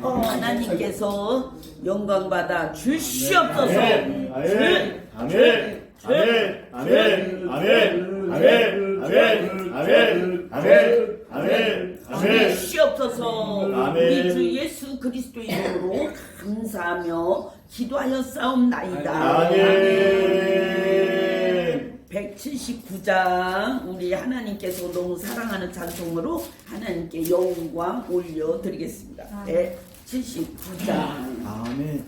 하나님께서 영광 받아 주시옵소서. 아멘. 아멘. 아멘. 아멘. 아멘. 아멘. 아멘. 아멘. 아멘. 주시옵소서. 아멘. 우리 주 예수 그리스도 이름으로 감사하며 기도하여 싸움나이다. 아멘. 179장 우리 하나님께서 너무 사랑하는 찬송으로 하나님께 영광 올려드리겠습니다. 179장. 아멘.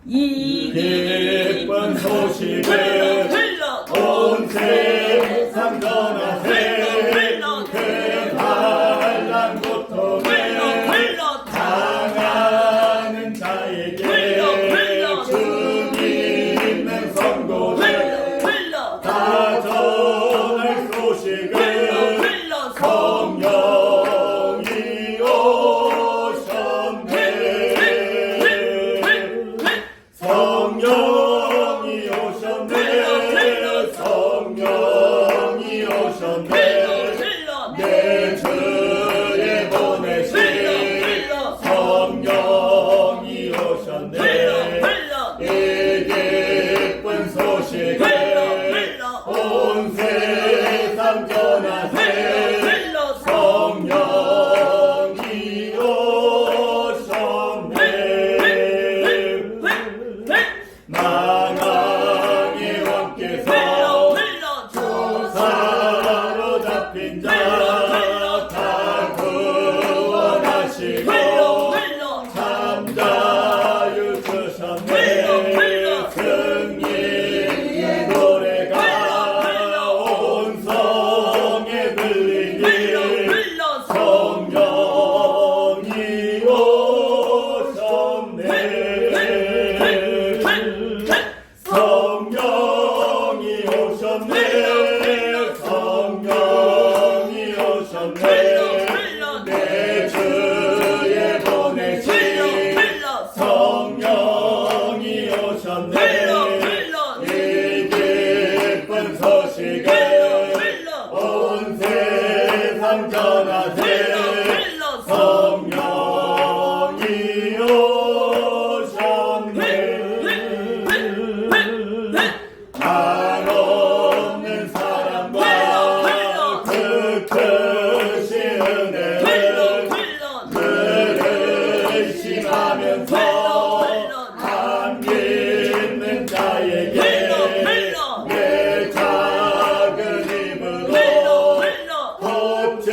이 기쁜 소식을 온 세상 전하세. 그 반란 고통을 당하는 자에게 주 믿는 성도들 다 전할 소식을 성령이 오셨네. 성령이 오셨네. 성령이 오셨네. 내 주에 보내신 성령이 오셨네. 이 기쁜 소식을 온 세상 전하세. 성령이 오셨네. 만왕의 왕께서 사로잡힌 자 다 구원하시고 참자유 주셨네. 승리의 노래가 온 성에 들리니 성령이 오셨네. 성령이 오셨네. 성령이 오셨네. 내 주에 보내신 성령이 오셨네. 이 기쁜 소식을 온 세상 전하세. 성령이 오셨네. 한없는 사랑과 그 크신 은혜를 늘 의심하면서 안 믿는 자에게 내 작은 힘으로 보증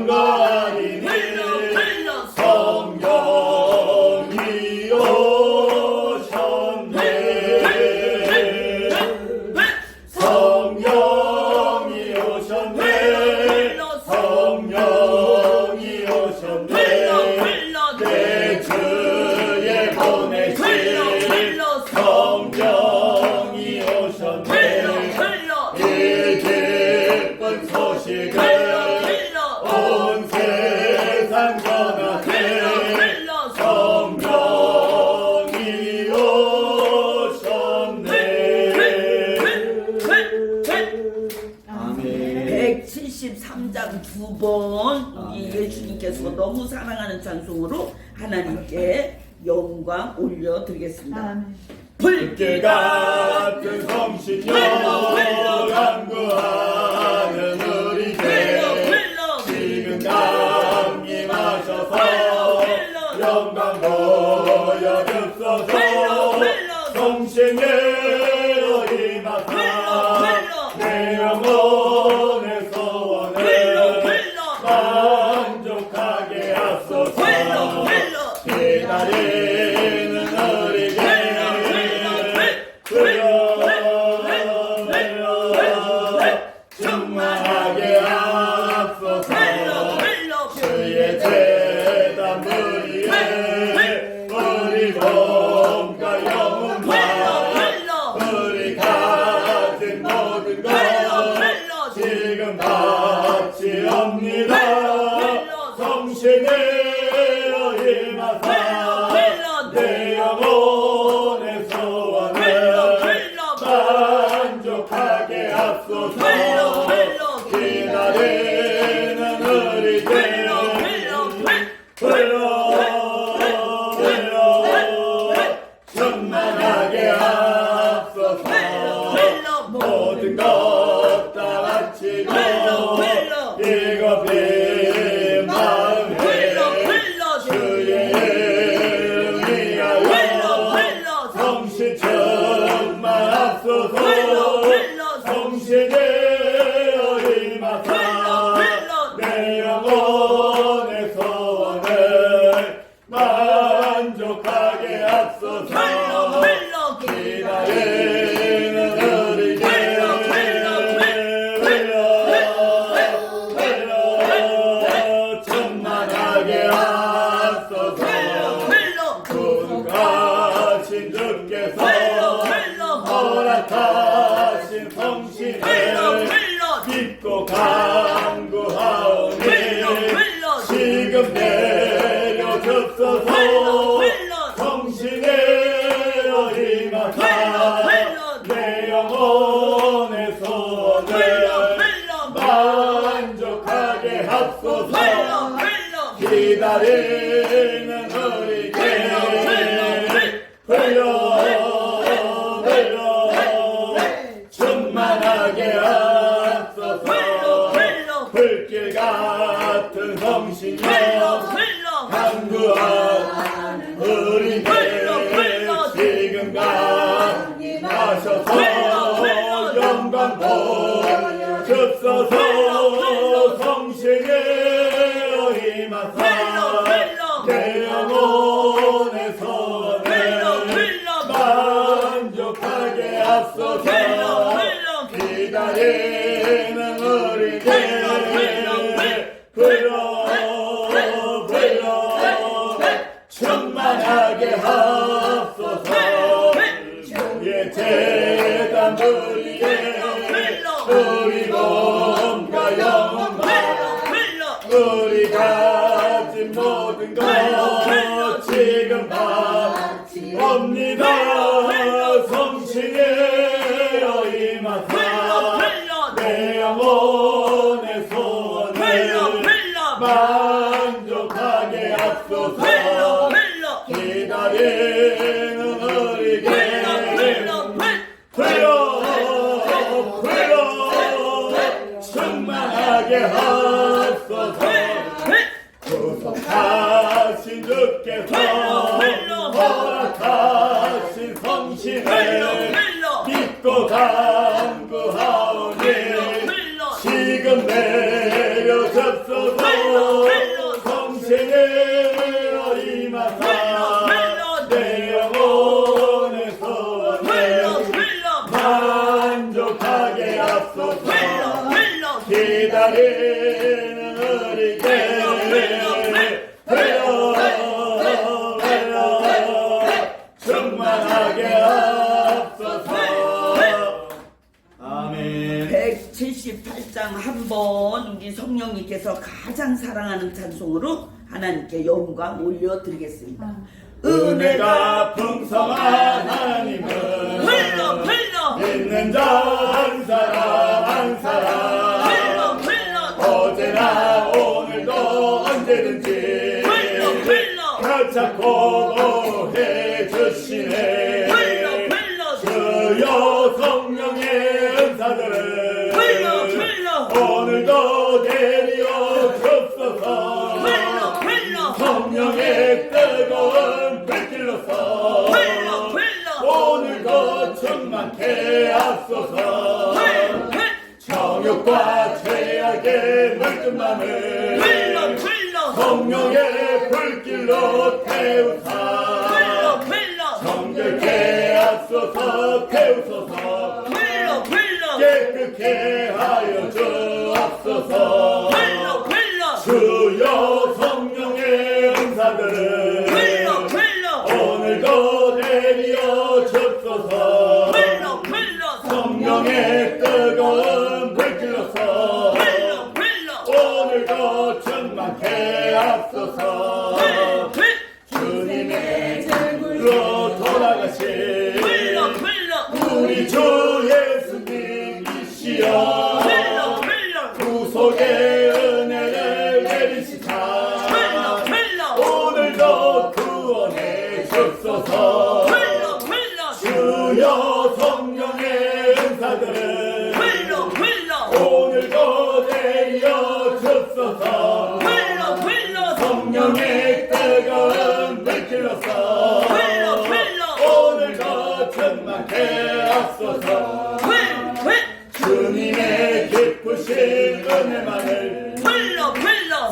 거리니 성령이 오셨네. 성령이 오셨네. 성령이 오셨네. 내 주에 보내신 성령이 오셨네. 이 기쁜 소식을 온 세상 전하세. 성령이 오셨네. 아멘. 173장 2번 우리 예수님께서 너무 사랑하는 찬송으로 하나님께 영광 올려드리겠습니다. 불길 같은 성신여 간구하는 우리께 지금 강림하셔서 영광 보여주소서. 성신여 임하사 내 영혼의 소원을 만족하게 하소서. 기다리는 우리에게 주여 충만하게 하소서. 주의 제단 부리에 우리 몸과 영혼과 우리 가진 모든 것 지금 바치옵니다. 성신의 임하사 내 영혼의 소원을 만족하게 하소서. 기다리는 우리들 충만하게 앞서서 모든 것 다 바치고 이거 빈 마음에 주의 이름 위하여 성신 충만하소서 성신되어 임하사 내 영혼의 소원을 만족하게 하소서 기다리는 우리에게 충만하게 하소서 거룩하신 주께서 허락하신 성신을 믿고 간구하오니 지금 내려주소서 성신되어 임하사 내 영혼의 소원을 만족하게 하소서 기다리는 우리에게 충만하게 하소서 불길 같은 성신여 간구한 우리들 지금 강림하셔서 영광 보여주소서 성신되어 임하사 내 영혼의 소원을 만족하게 하소서 기다리는 우리들 충만하게 하소서 주의 제단 우리의 우리 몸과 영혼과 우리 가진 모든 것 지금 바옵니다 성신되어 임하사 내 영혼의 소원을 만족하게 하소서 기다리는 우리에게 충만하게 하소서 구속하신 주께서 허락하신 성신을 믿고 간구하오니 지금 내려주소서 성신되어 임하사 내 영혼의 소원을 만족하게 하소서 기다리는 우리에게 충만하게 하소서 아멘. 178장 한번 우리 성령님께서 가장 사랑하는 찬송으로 하나님께 영광 올려드리겠습니다. 은혜가 풍성한 하나님은 믿는 자 한 사람 한 사람 어제나 오늘도 언제든지 가찮고 보해 주시네 주여 성령의 은사들을 오늘도 내려 주옵소서 성령의 뜨거운 불길로서 오늘도 충만케 하소서 정욕과 죄악의 물든 맘을 성령의 불길로 태우사 정결케 하소서 태우소서 깨끗게 하여 주옵소서 주여 성령의 은사들을 오늘도 내려 주옵소서 성령의 뜨거운 불길로서 오늘도 충만케 하소서 주님의 제물로 돌아가신 우리 주 예수님이시여 구속의 은혜를 내리시사 성령의 뜨거운 불길로서 오늘도 충만케 하소서. 주님의 기쁘신 은혜만을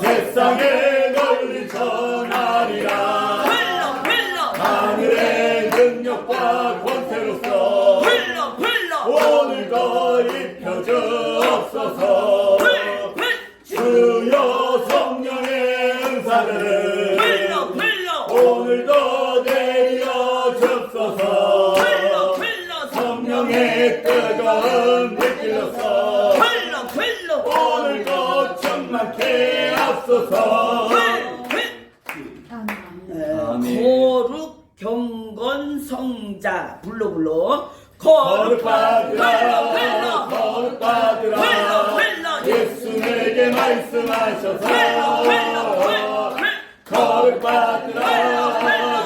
세상에 널리 전하리라. 하늘의 능력과 권세로서 오늘도 입혀주옵소서. 주여 성령의 은사를 오늘도 내려 주옵소서. 성령의 뜨거운 불길로서 오늘도 충만케 하소서. 거룩 경건 성자 불러 거룩받으라 거룩받으라 예수 내게 말씀하셔서 거룩받으라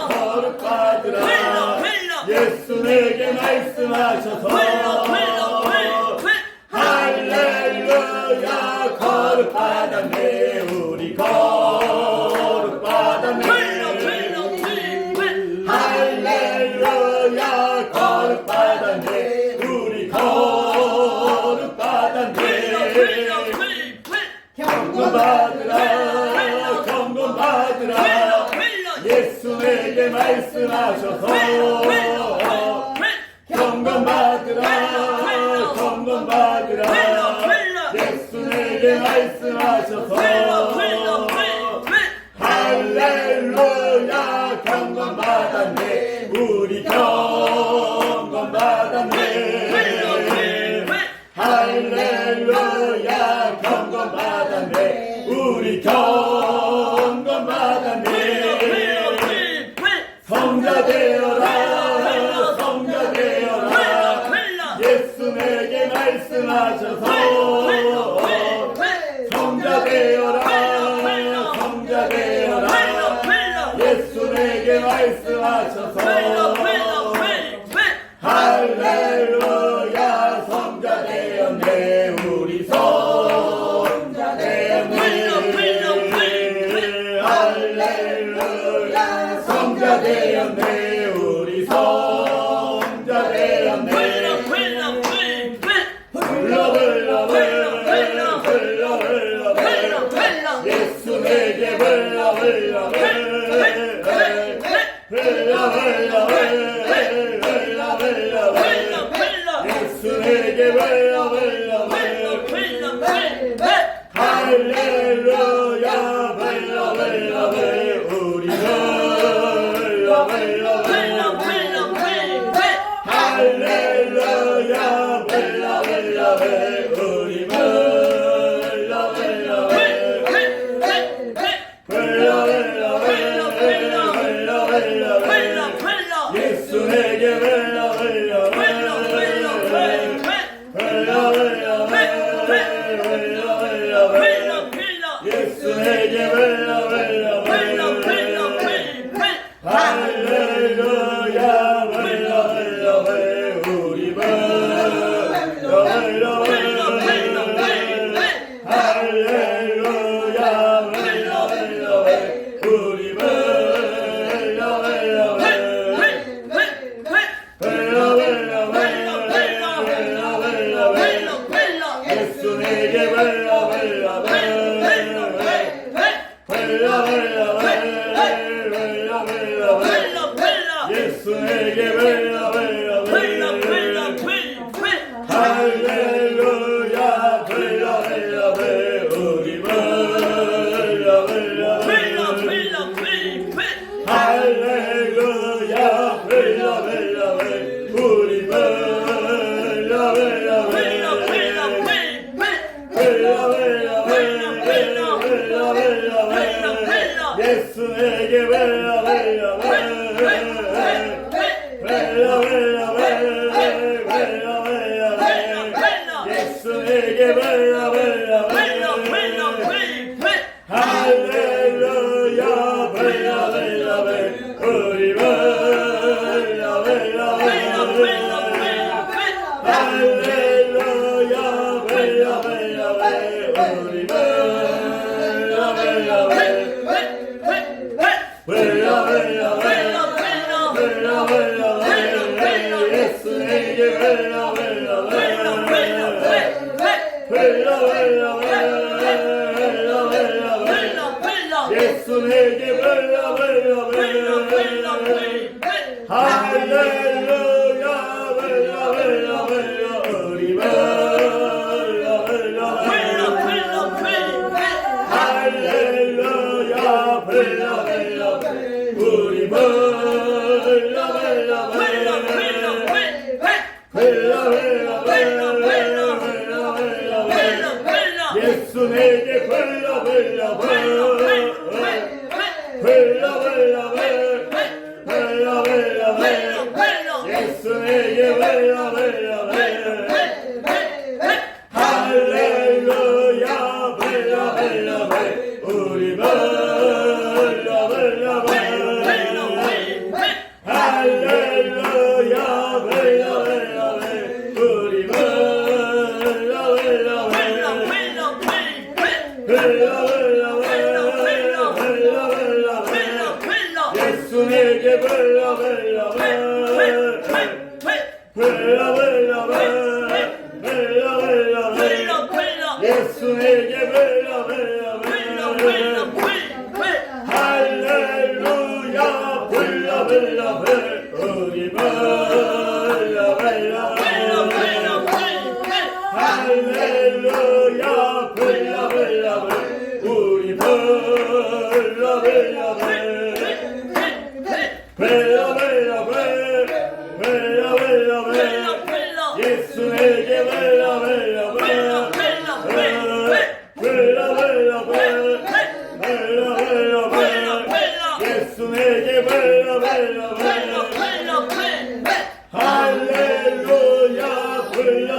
거룩받으라 예수 내게 말씀하셔서 할렐루야 거룩받았네 우리 거룩받았네 할렐루야 거룩받았네 우리 거룩받았네 경건받으라 경건받으라 예수 내게 말씀하셔서 경건받으라 경건받으라 예수 내게 말씀하셔서 할렐루야 경건받았네 우리 경건받았네 할렐루야 경건받았네 우리 경건받았네 성자 되어라 성자 되어라 예수 내게 말씀하셔서 성자 되어라 성자 되어라 예수 내게 말씀하셔서 할렐루야 성자 되었네 우리 성자 되었네 할렐루야 성자 되었네 우리 성자 되었네 불러 불러 불러 불러 불러 예수 내게 불러 불러 예수 내게 불러 불러 할렐루야 불러 불러 우리 불러 불러 할렐루야 불러 불러 우리 불러 불러 예수 내게 불러 불러 예수 내게 불러 불러 할렐루야 불러 불러 우리 불러 불러 할렐루야 불러 불러 우리 불러 불러 예수 내게 불러 불러 예수 내게 불러 불러 할렐루야 불러 불러 우리 불러 불러 할렐루야 불러 불러 우리 불러 예수 내게 불러 예수 내게 불러 할렐루야 불러 우리 불러 할렐루야 불러 우리 불러 예수에게 불러 할렐루야 불러 우리 불러 할렐루야 불러 우리 예수에게 불러 예수에게 할렐루야 우리 할렐루야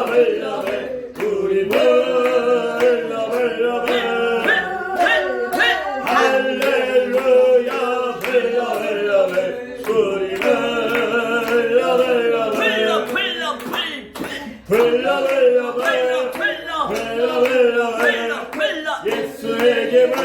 우리 예수에게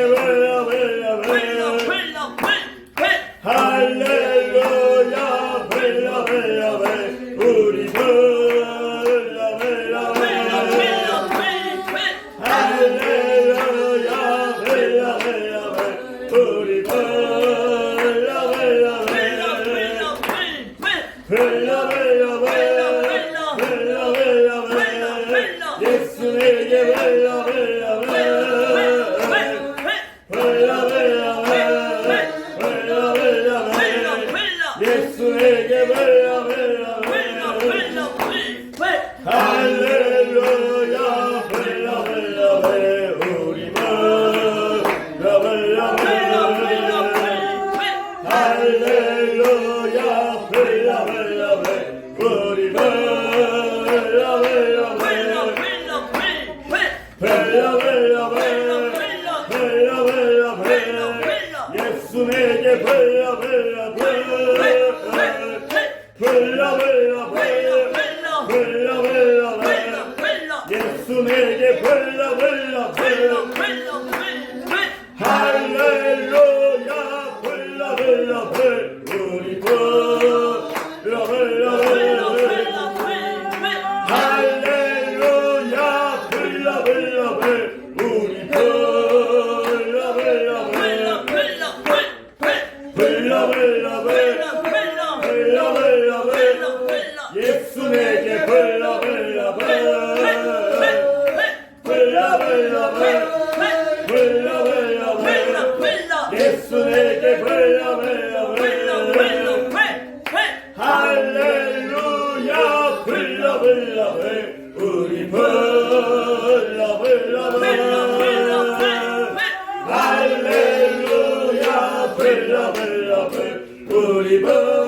불러 예수에게 할렐루야 불러 우리 할렐루야 불러 우리 예수에게 예수에게 할렐루야 불러 우리 할렐루야 불러 우리 예수에게 할렐루야 불러 우리 불러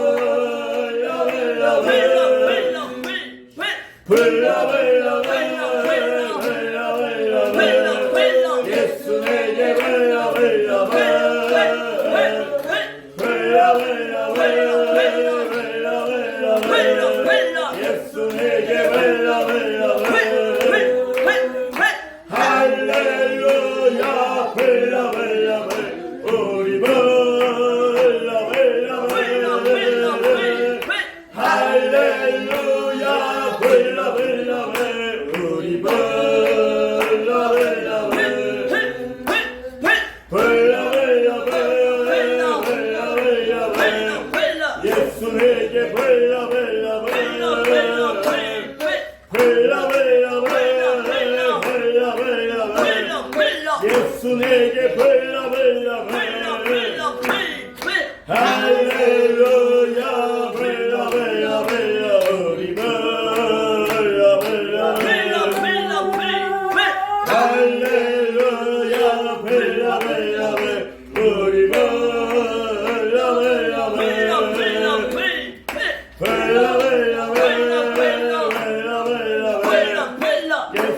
예수에게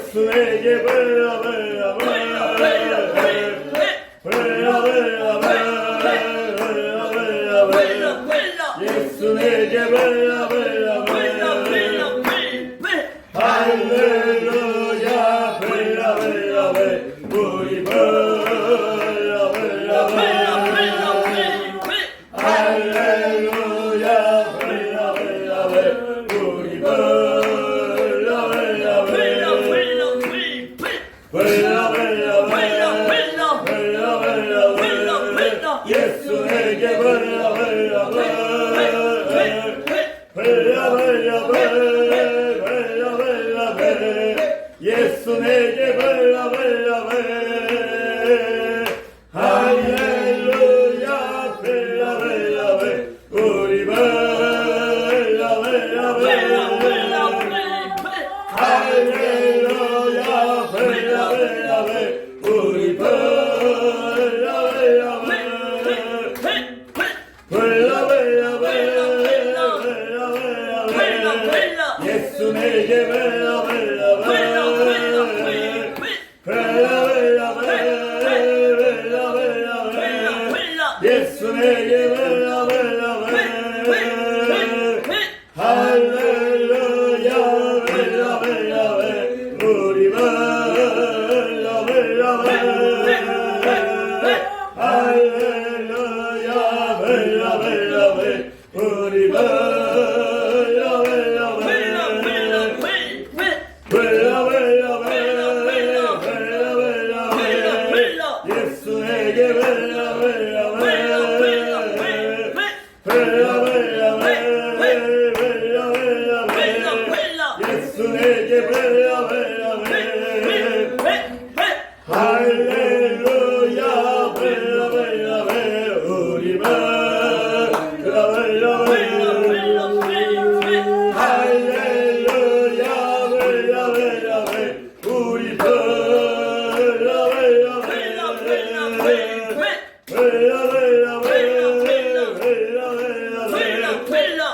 예수에게 할렐루야 우리 할렐루야 우리 예수에게 예수에게 할렐루야 우리 할렐루야 우리 예수에게 예수에게 할렐루야 우리 할렐루야 예수에게 예수에게 할렐루야 우리 할렐루야 우리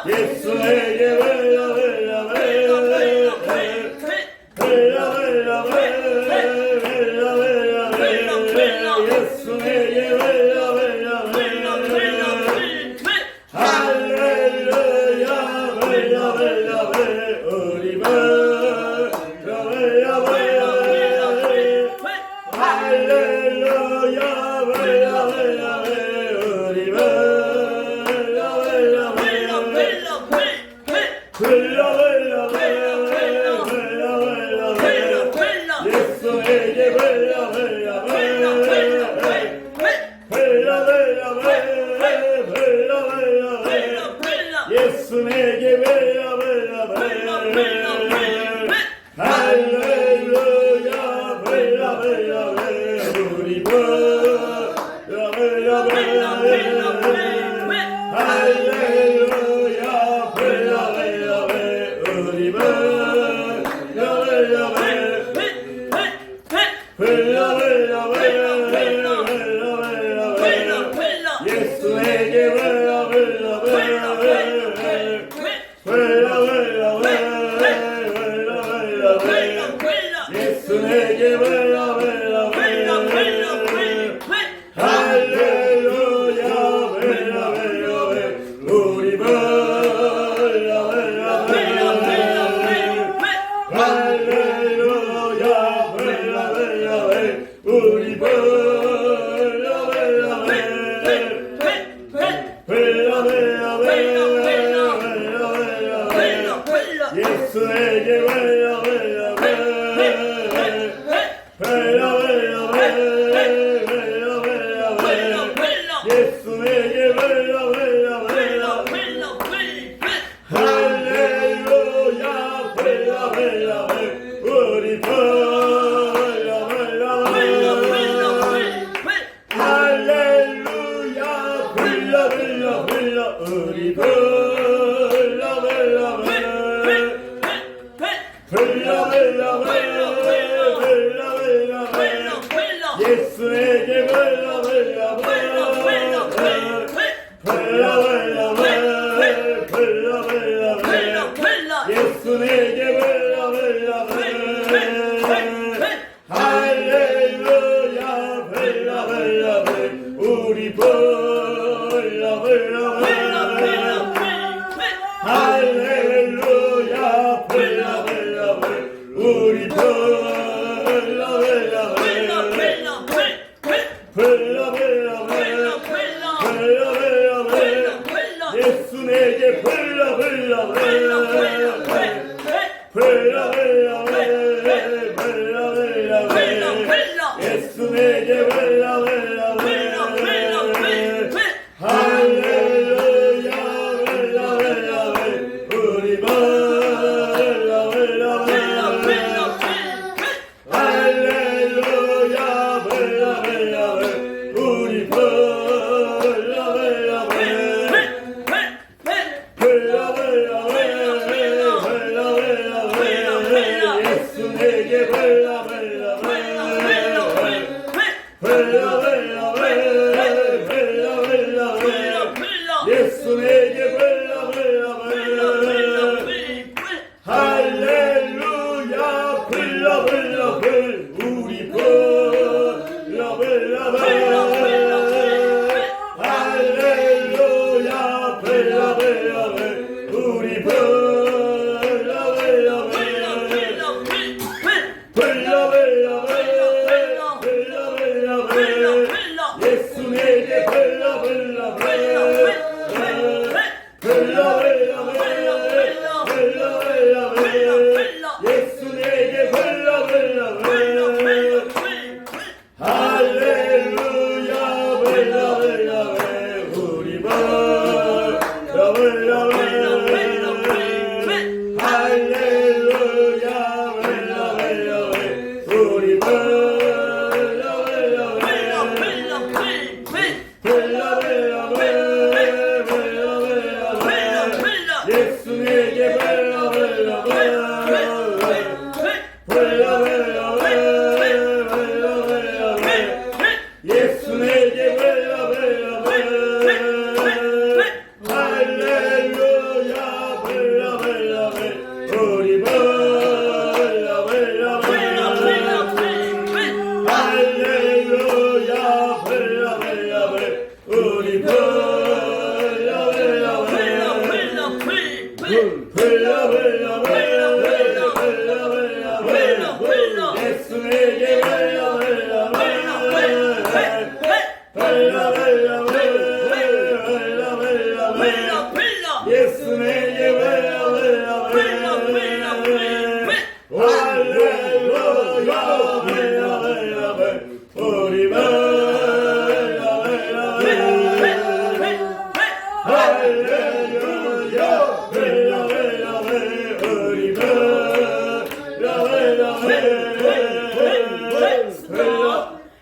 예수에게 예수에게 할렐루야 우리 흘러 흘러 흘러 흘러 흘러 흘러 예수에게 흘러 흘러 흘러 흘러 흘러 예수에게 흘러 흘러 할렐루야 흘러 흘러 우리 흘러 흘러 할렐루야 흘러 흘러 우리 흘러 흘러 예수에게 흘러 흘러 예수에게 흘러 흘러 할렐루야 흘러 흘러 우리 흘러 흘러 할렐루야 흘러 흘러 흘러 우리 흘러 흘러 예수에게 흘러 흘러 예수에게 흘러 흘러 할렐루야 흘러 흘러 우리 흘러 흘러 할렐루야 흘러 흘러 우리 흘러 흘러 예수에게 흘러 흘러 예수에게 흘러 흘러 할렐루야 흘러 흘러 우리 흘러 흘러 할렐루야 흘러 흘러 우리 흘러 흘러 예수에게 흘러 흘러 예수에게 흘러 흘러 할렐루야 흘러 흘러 우리 흘러 흘러 할렐루야 흘러 흘러 우리 흘러 흘러 예수에게 흘러 흘러 예수에게 흘러 흘러 할렐루야 흘러 흘러 우리 흘러 흘러 할렐루야 흘러 흘러 우리 예수에게 흘러 흘러 예수에게 흘러 흘러 할렐루야 흘러 흘러 우리 흘러 흘러 할렐루야 흘러 흘러 우리 흘러 흘러 예수에게 흘러 흘러 예수에게 흘러 흘러 할렐루야 흘러 흘러 우리 흘러 흘러 할렐루야 흘러 흘러 우리 흘러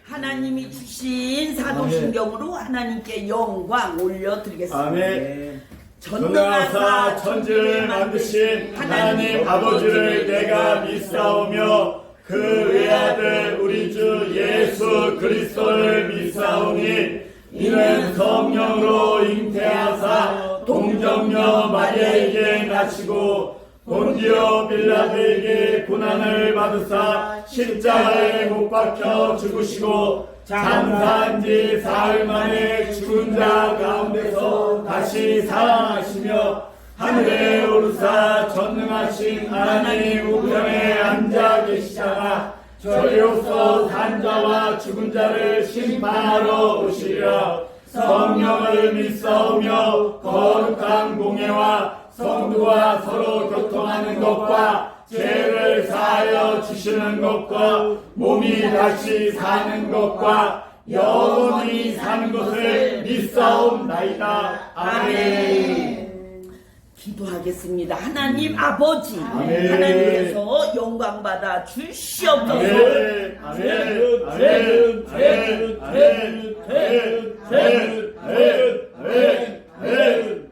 하나님이 주신 사도신경으로 하나님께 영광 올려드리겠습니다. 아멘. 전능하사 천지를 만드신 하나님 아버지를 내가 믿사오며 그 외아들 우리 주 예수 그리스도를 믿사오니 이는 성령으로 잉태하사 동정녀 마리아에게 나시고 본디오 빌라도에게 고난을 받으사 십자가에 못 박혀 죽으시고 장사한 지 사흘 만에 죽은 자 가운데서 다시 살아나시며 하늘에 오르사 전능하신 하나님 우편에 앉아 계시다가 저리로서 산자와 죽은 자를 심판하러 오시리라. 성령을 믿사오며 거룩한 공예와 성도와 서로 교통하는 것과 죄를 사하여 주시는 것과 몸이 다시 사는 것과 영원히 사는 것을 믿사옵나이다. 아멘. 기도하겠습니다. 하나님 아버지, 아멘. 하나님께서 영광받아 주시옵소서. 아멘. 아멘. 아멘. 아멘. 아멘.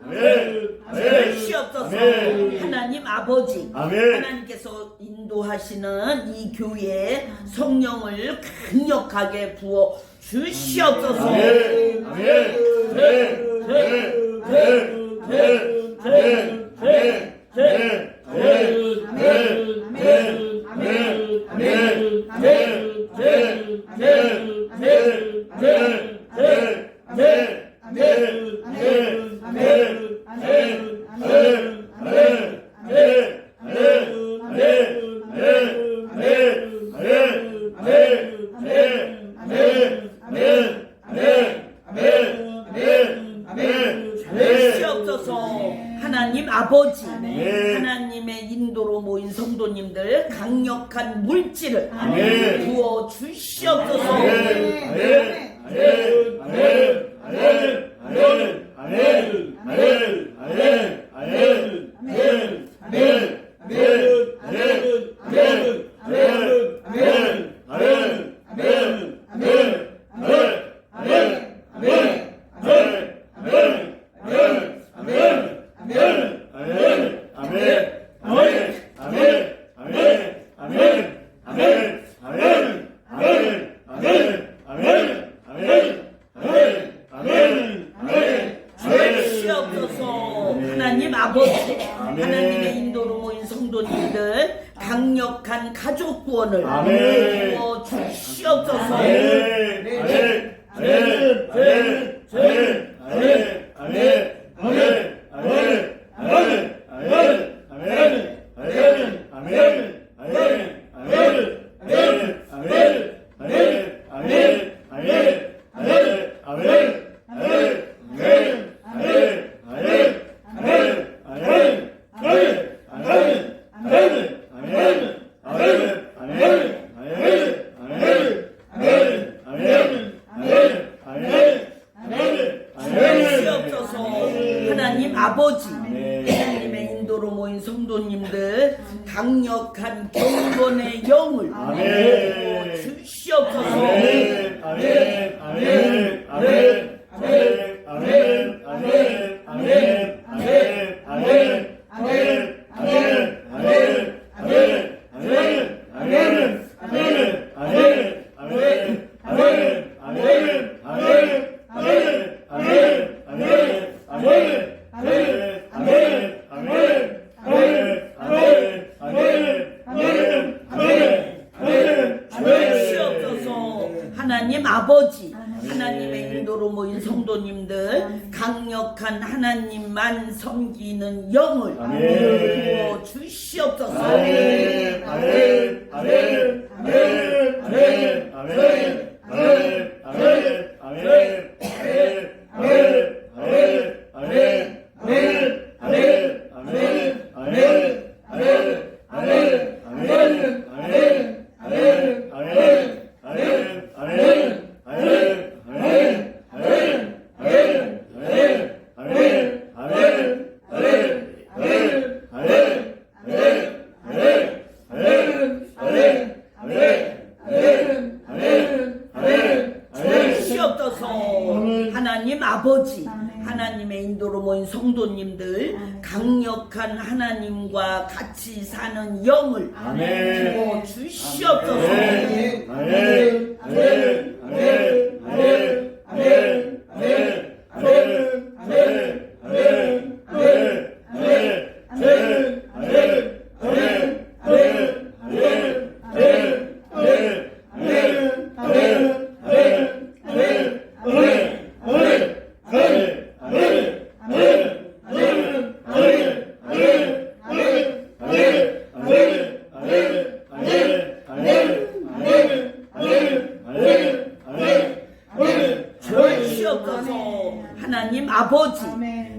아멘. 주시옵소서. 하나님 아버지, 아멘. 하나님께서 인도하시는 이 교회에 성령을 강력하게 부어 주시옵소서. 아멘. 주시옵소서. 하나님 아버지, 아멘. 하나님의 인도로 모인 성도님들 강력한 물질을 아멘. 부어 주시옵소서. 주시옵소서. 하나님 아버지, 하나님의 인도로 모인 성도님들 강력한 가족 구원을 아멘. 부어 주시옵소서. 주시옵소서. 하나님 아버지, 하나님의 인도로 모인 성도님들 강력한 경건의 영을 부어 주시옵소서. 주시옵소서. 하나님 아버지, 하나님의 인도로 모인 성도님들 강력한 하나님만 섬기는 영을 부어 주시옵소서. 주시옵소서. 하나님 아버지, 하나님의 인도로 모인 성도님들 강력한 하나님과 같이 사는 영을 부어 주시옵소서. 아멘. 아멘. 아멘. 아멘. 아멘. 아멘. 아멘. 아멘. 아멘. 아멘. 주시옵소서. 하나님 아버지,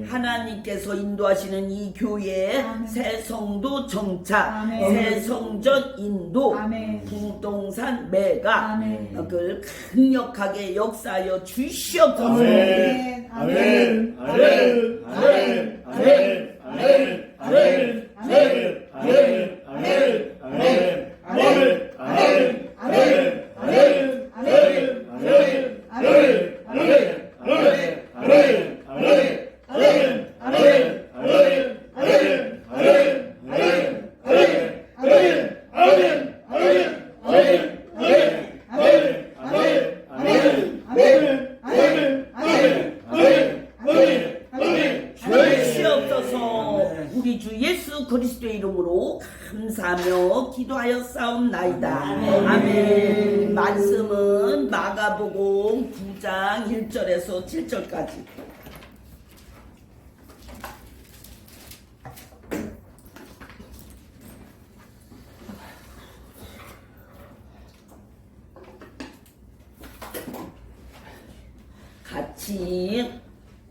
하나님께서 인도하시는 이 교회의 새 성도 정착, 새 성전 인도, 부동산 매각, 그걸 강력하게 역사하여 주시옵소서. 아멘. 아멘. 아멘. 아멘. 아멘. 아멘. 아멘. 아멘. 아멘. 아멘. 아멘. 아멘. 아멘. 아멘. 아멘. 아멘. 아멘. 주시옵소서. 우리 주 예수 그리스도의 이름으로 감사하며 기도하였사옵나이다. 아멘. 말씀은 마가복음 9장 1절에서 7절까지. 같이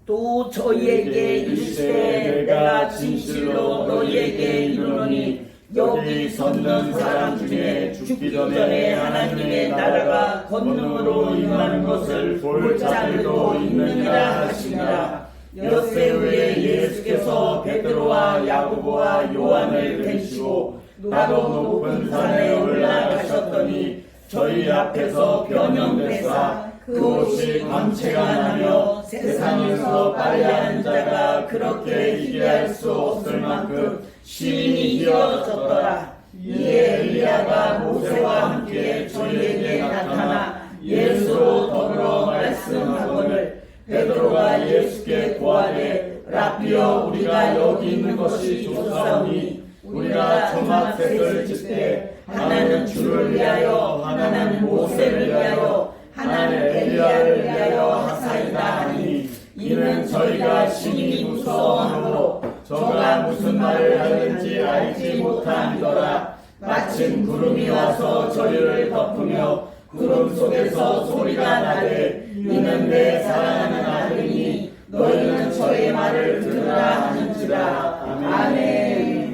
또 저희에게 이르시되 내가 진실로 너희에게 이르노니 여기 섰는 사람 중에 죽기 전에 하나님의 나라가 권능으로 임하는 것을 볼 자들도 있느니라 하시니라. 엿새 후에 예수께서 베드로와 야고보와 요한을 데리시고 나도 높은 산에 올라가셨더니 저희 앞에서 변형되사 그 옷이 광채가 나며 세상에서 빨래하는 자가 그렇게 희귀할 수 없을 만큼 시민이 이어졌더라. 이에 엘리야가 모세와 함께 저희에게 나타나 예수로 더불어 말씀하거늘 베드로가 예수께 고하되 라비여 우리가 여기 있는 것이 좋사오니 우리가 정학색을 짓되 하나는 주를 위하여 하나는 모세를 위하여 하나는 엘리야를 위하여 하사이다 하니 이는 저희가 심히 무서워하므로 저가 무슨 말을 하는지 알지 못함이더라. 마침 구름이 와서 저희를 덮으며 구름 속에서 소리가 나되 이는 내 사랑하는 아들이니 너희는 저의 말을 들으라 하는지라. 아멘.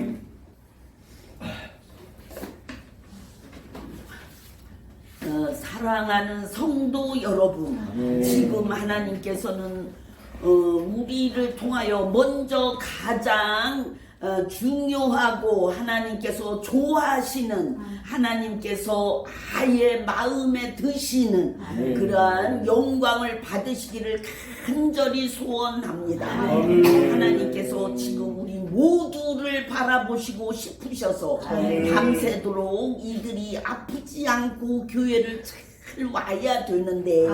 사랑하는 성도 여러분, 지금 하나님께서는 우리를 통하여 먼저 가장 중요하고 하나님께서 좋아하시는 하나님께서 아예 마음에 드시는 그러한 영광을 받으시기를 간절히 소원합니다. 하나님께서 지금 우리 모두를 바라보시고 싶으셔서 밤새도록 이들이 아프지 않고 교회를 잘 와야 되는데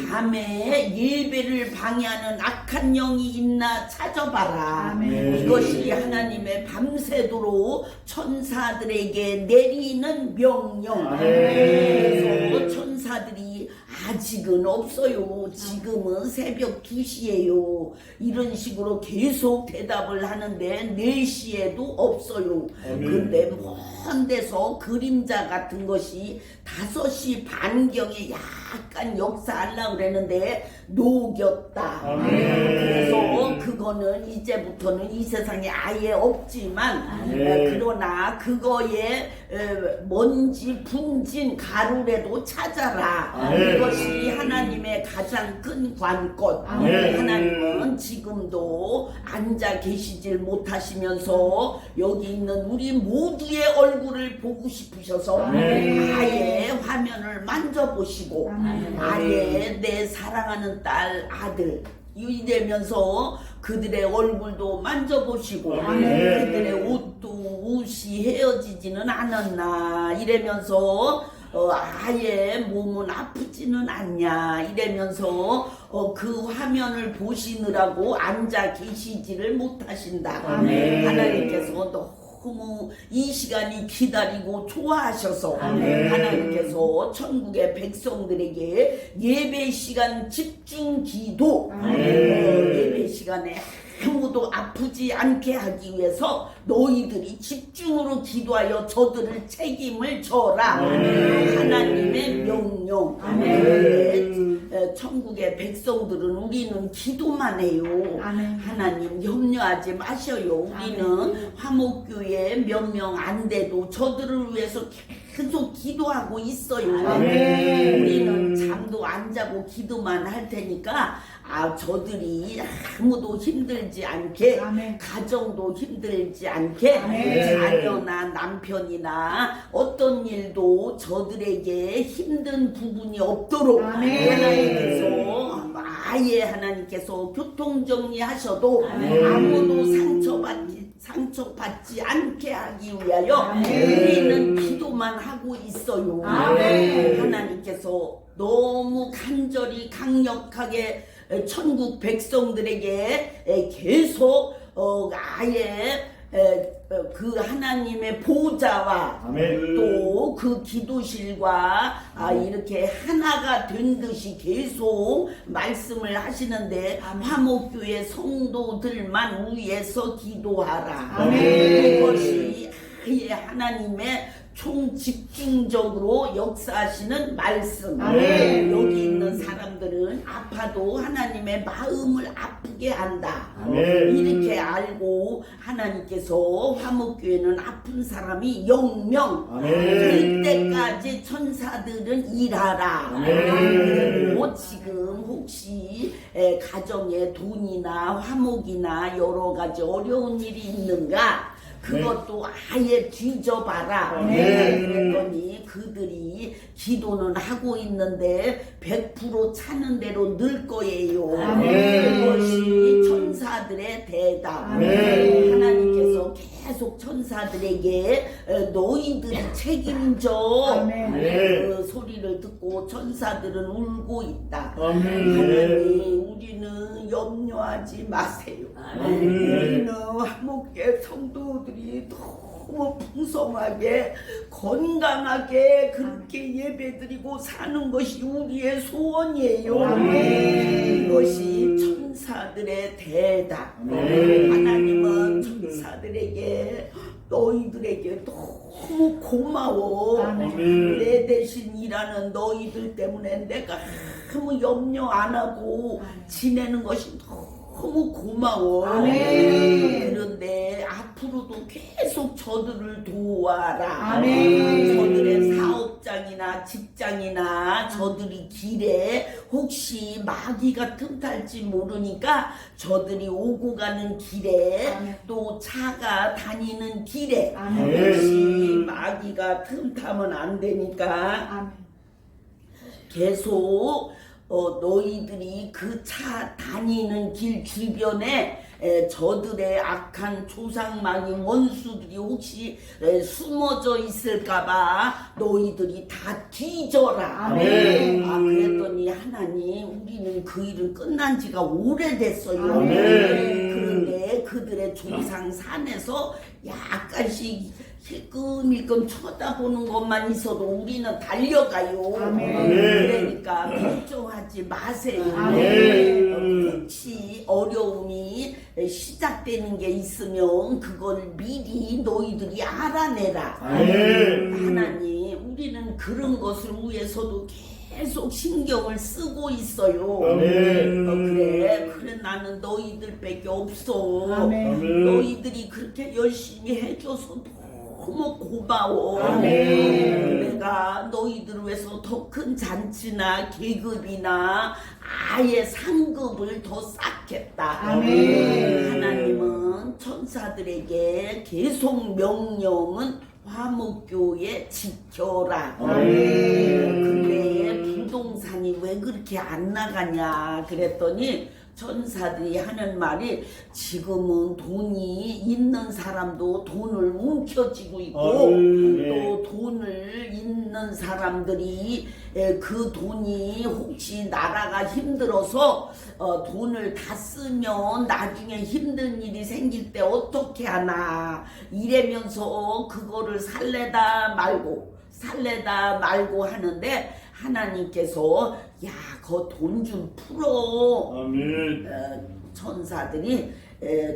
밤에 예배를 방해하는 악한 영이 있나 찾아봐라. 이것이 하나님의 밤새도록 천사들에게 내리는 명령. 그래서 천사들이 아직은 없어요. 지금은 새벽 2시예요. 이런 식으로 계속 대답을 하는데 4시에도 없어요. 근데 먼 데서 그림자 같은 것이 5시 반경에 약간 역사하려고 그랬는데 녹였다. 그래서 그거는 이제부터는 이 세상에 아예 없지만 그러나 그거에 먼지 분진 가루라도 찾아라. 이것이 하나님의 가장 큰 관건. 하나님은 지금도 앉아 계시질 못하시면서 여기 있는 우리 모두의 얼굴을 보고 싶으셔서 아예 화면을 만져보시고 아예 내 사랑하는 딸 아들 이러면서 그들의 얼굴도 만져보시고 아멘. 그들의 옷도 옷이 헤어지지는 않았나 이러면서 아예 몸은 아프지는 않냐 이러면서 그 화면을 보시느라고 앉아 계시지를 못하신다. 아멘. 하나님께서 너무 이 시간이 기다리고 좋아하셔서 하나님께서 천국의 백성들에게 예배 시간 집중 기도 예배 시간에 아무도 아프지 않게 하기 위해서 너희들이 집중으로 기도하여 저들을 책임을 져라. 하나님의 명령. 천국의 백성들은 우리는 기도만 해요. 하나님 염려하지 마셔요. 우리는 화목교회 몇 명 안 돼도 저들을 위해서 계속 기도하고 있어요. 우리는 잠도 안 자고 기도만 할 테니까 저들이 아무도 힘들지 않게 가정도 힘들지 않게 자녀나 남편이나 어떤 일도 저들에게 힘든 부분이 없도록 하나님께서 아예 하나님께서 교통정리하셔도 아무도 상처받지 않게 하기 위하여 우리는 기도만 하고 있어요. 하나님께서 너무 간절히 강력하게 천국 백성들에게 계속 아예 그 하나님의 보좌와 또 그 기도실과 이렇게 하나가 된 듯이 계속 말씀을 하시는데 화목교회 성도들만 위해서 기도하라. 그것이 아예 하나님의 총집중적으로 역사하시는 말씀. 여기 있는 사람들은 아파도 하나님의 마음을 아프게 한다. 이렇게 알고 하나님께서 화목교회는 아픈 사람이 0명 될 때까지 천사들은 일하라. 그리고 지금 혹시 가정에 돈이나 화목이나 여러 가지 어려운 일이 있는가? 그것도 아예 뒤져봐라. 그랬더니 그들이 기도는 하고 있는데 100% 차는 대로 늘 거예요. 그것이 천사들의 대답. 하나님께서 계속 천사들에게 너희들이 책임져 그 소리를 듣고 천사들은 울고 있다. 하나님 우리는 염려하지 마세요. 우리는 화목계 성도들이 너무 풍성하게 건강하게 그렇게 예배드리고 사는 것이 우리의 소원이에요. 이것이 천사들의 대답. 하나님은 천사들에게 너희들에게 너무 고마워. 내 대신 일하는 너희들 때문에 내가 아무 염려 안 하고 지내는 것이 너무 고마워. 그런데 앞으로도 계속 저들을 도와라. 저들의 사업장이나 직장이나 저들이 길에 혹시 마귀가 틈탈지 모르니까 저들이 오고 가는 길에 또 차가 다니는 길에 혹시 마귀가 틈타면 안 되니까 계속 너희들이 그 차 다니는 길 주변에 저들의 악한 조상마귀 원수들이 혹시 숨어져 있을까봐 너희들이 다 뒤져라. 그랬더니 하나님 우리는 그 일은 끝난 지가 오래됐어요. 그런데 그들의 조상 산에서 약간씩 힐끔힐끔 쳐다보는 것만 있어도 우리는 달려가요. 그러니까 걱정하지 마세요. 혹시 어려움이 시작되는 게 있으면 그걸 미리 너희들이 알아내라. 하나님 우리는 그런 것을 위해서도 계속 신경을 쓰고 있어요. 그래 나는 너희들밖에 없어. 너희들이 그렇게 열심히 해줘서 너무 고마워. 내가 너희들을 위해서 더 큰 잔치나 계급이나 아예 상급을 더 쌓겠다. 하나님은 천사들에게 계속 명령은 화목교회 지켜라. 근데 부동산이 왜 그렇게 안 나가냐 그랬더니 천사들이 하는 말이 지금은 돈이 있는 사람도 돈을 움켜쥐고 있고 또 돈을 있는 사람들이 그 돈이 혹시 나라가 힘들어서 돈을 다 쓰면 나중에 힘든 일이 생길 때 어떻게 하나 이래면서 그거를 살래다 말고 하는데 하나님께서 야, 그 돈 좀 풀어. 아멘. 천사들이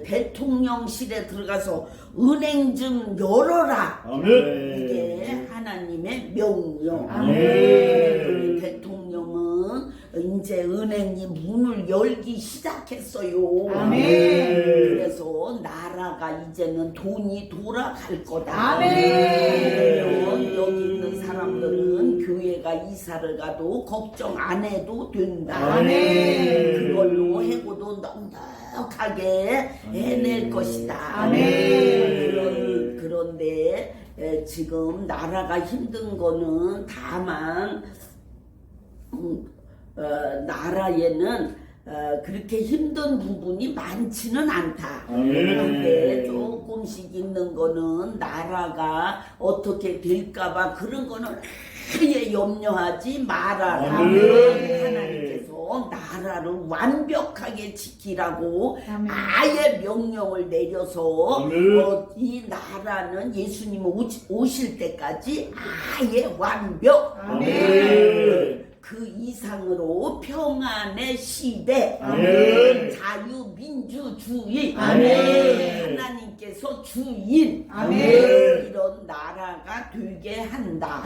대통령실에 들어가서 은행 좀 열어라. 아멘. 이게 하나님의 명령. 아멘. 대통령은 이제 은행이 문을 열기 시작했어요. 아멘. 그래서 나라가 이제는 돈이 돌아갈 거다. 아멘. 그러면 여기 있는 사람들은 교회가 이사를 가도 걱정 안 해도 된다. 아멘. 그걸로 해고도 넉넉하게 해낼 것이다. 아멘. 그런데 지금 나라가 힘든 거는 다만 나라에는 그렇게 힘든 부분이 많지는 않다. 그런데 조금씩 있는 거는 나라가 어떻게 될까봐 그런 거는 아예 염려하지 말아라. 하나님께서 나라를 완벽하게 지키라고 아예 명령을 내려서 이 나라는 예수님 오실 때까지 아예 완벽. 그 이상으로 평안의 시대, 자유민주주의, 하나님께서 주인, 이런 나라가 되게 한다.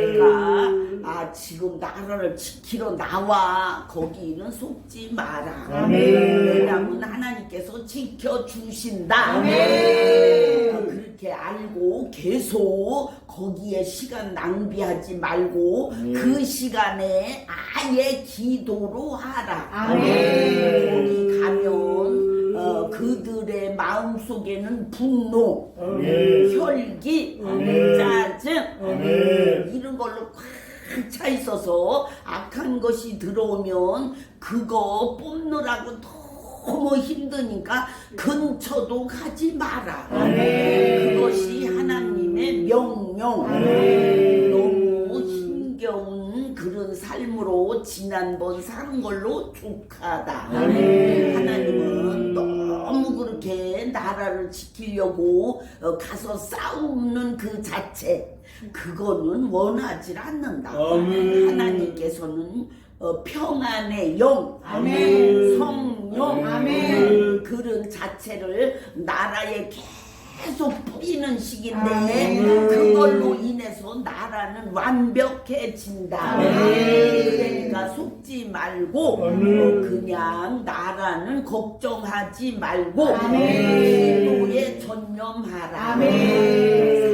내가 지금 나라를 지키러 나와 거기는 속지 마라. 왜냐하면 하나님께서 지켜주신다. 그렇게 알고 계속 거기에 시간 낭비하지 말고 그 시간에 아예 기도로 하라. 거기 가면 그들의 마음속에는 분노, 혈기, 짜증 이런 걸로 꽉 차 있어서 악한 것이 들어오면 그거 뽑느라고 너무 힘드니까 근처도 가지 마라. 그것이 하나님의 명령. 너무 힘겨운 그런 삶으로 지난번 사는 걸로 족하다. 하나님은 너무 그렇게 나라를 지키려고 가서 싸우는 그 자체 그거는 원하지 않는다. 하나님께서는 평안의 영, 성령 그런 자체를 나라에 계속 뿌리는 시기인데 그걸로 인해서 나라는 완벽해진다. 그러니까 속지 말고 그냥 나라는 걱정하지 말고 기도에 전념하라.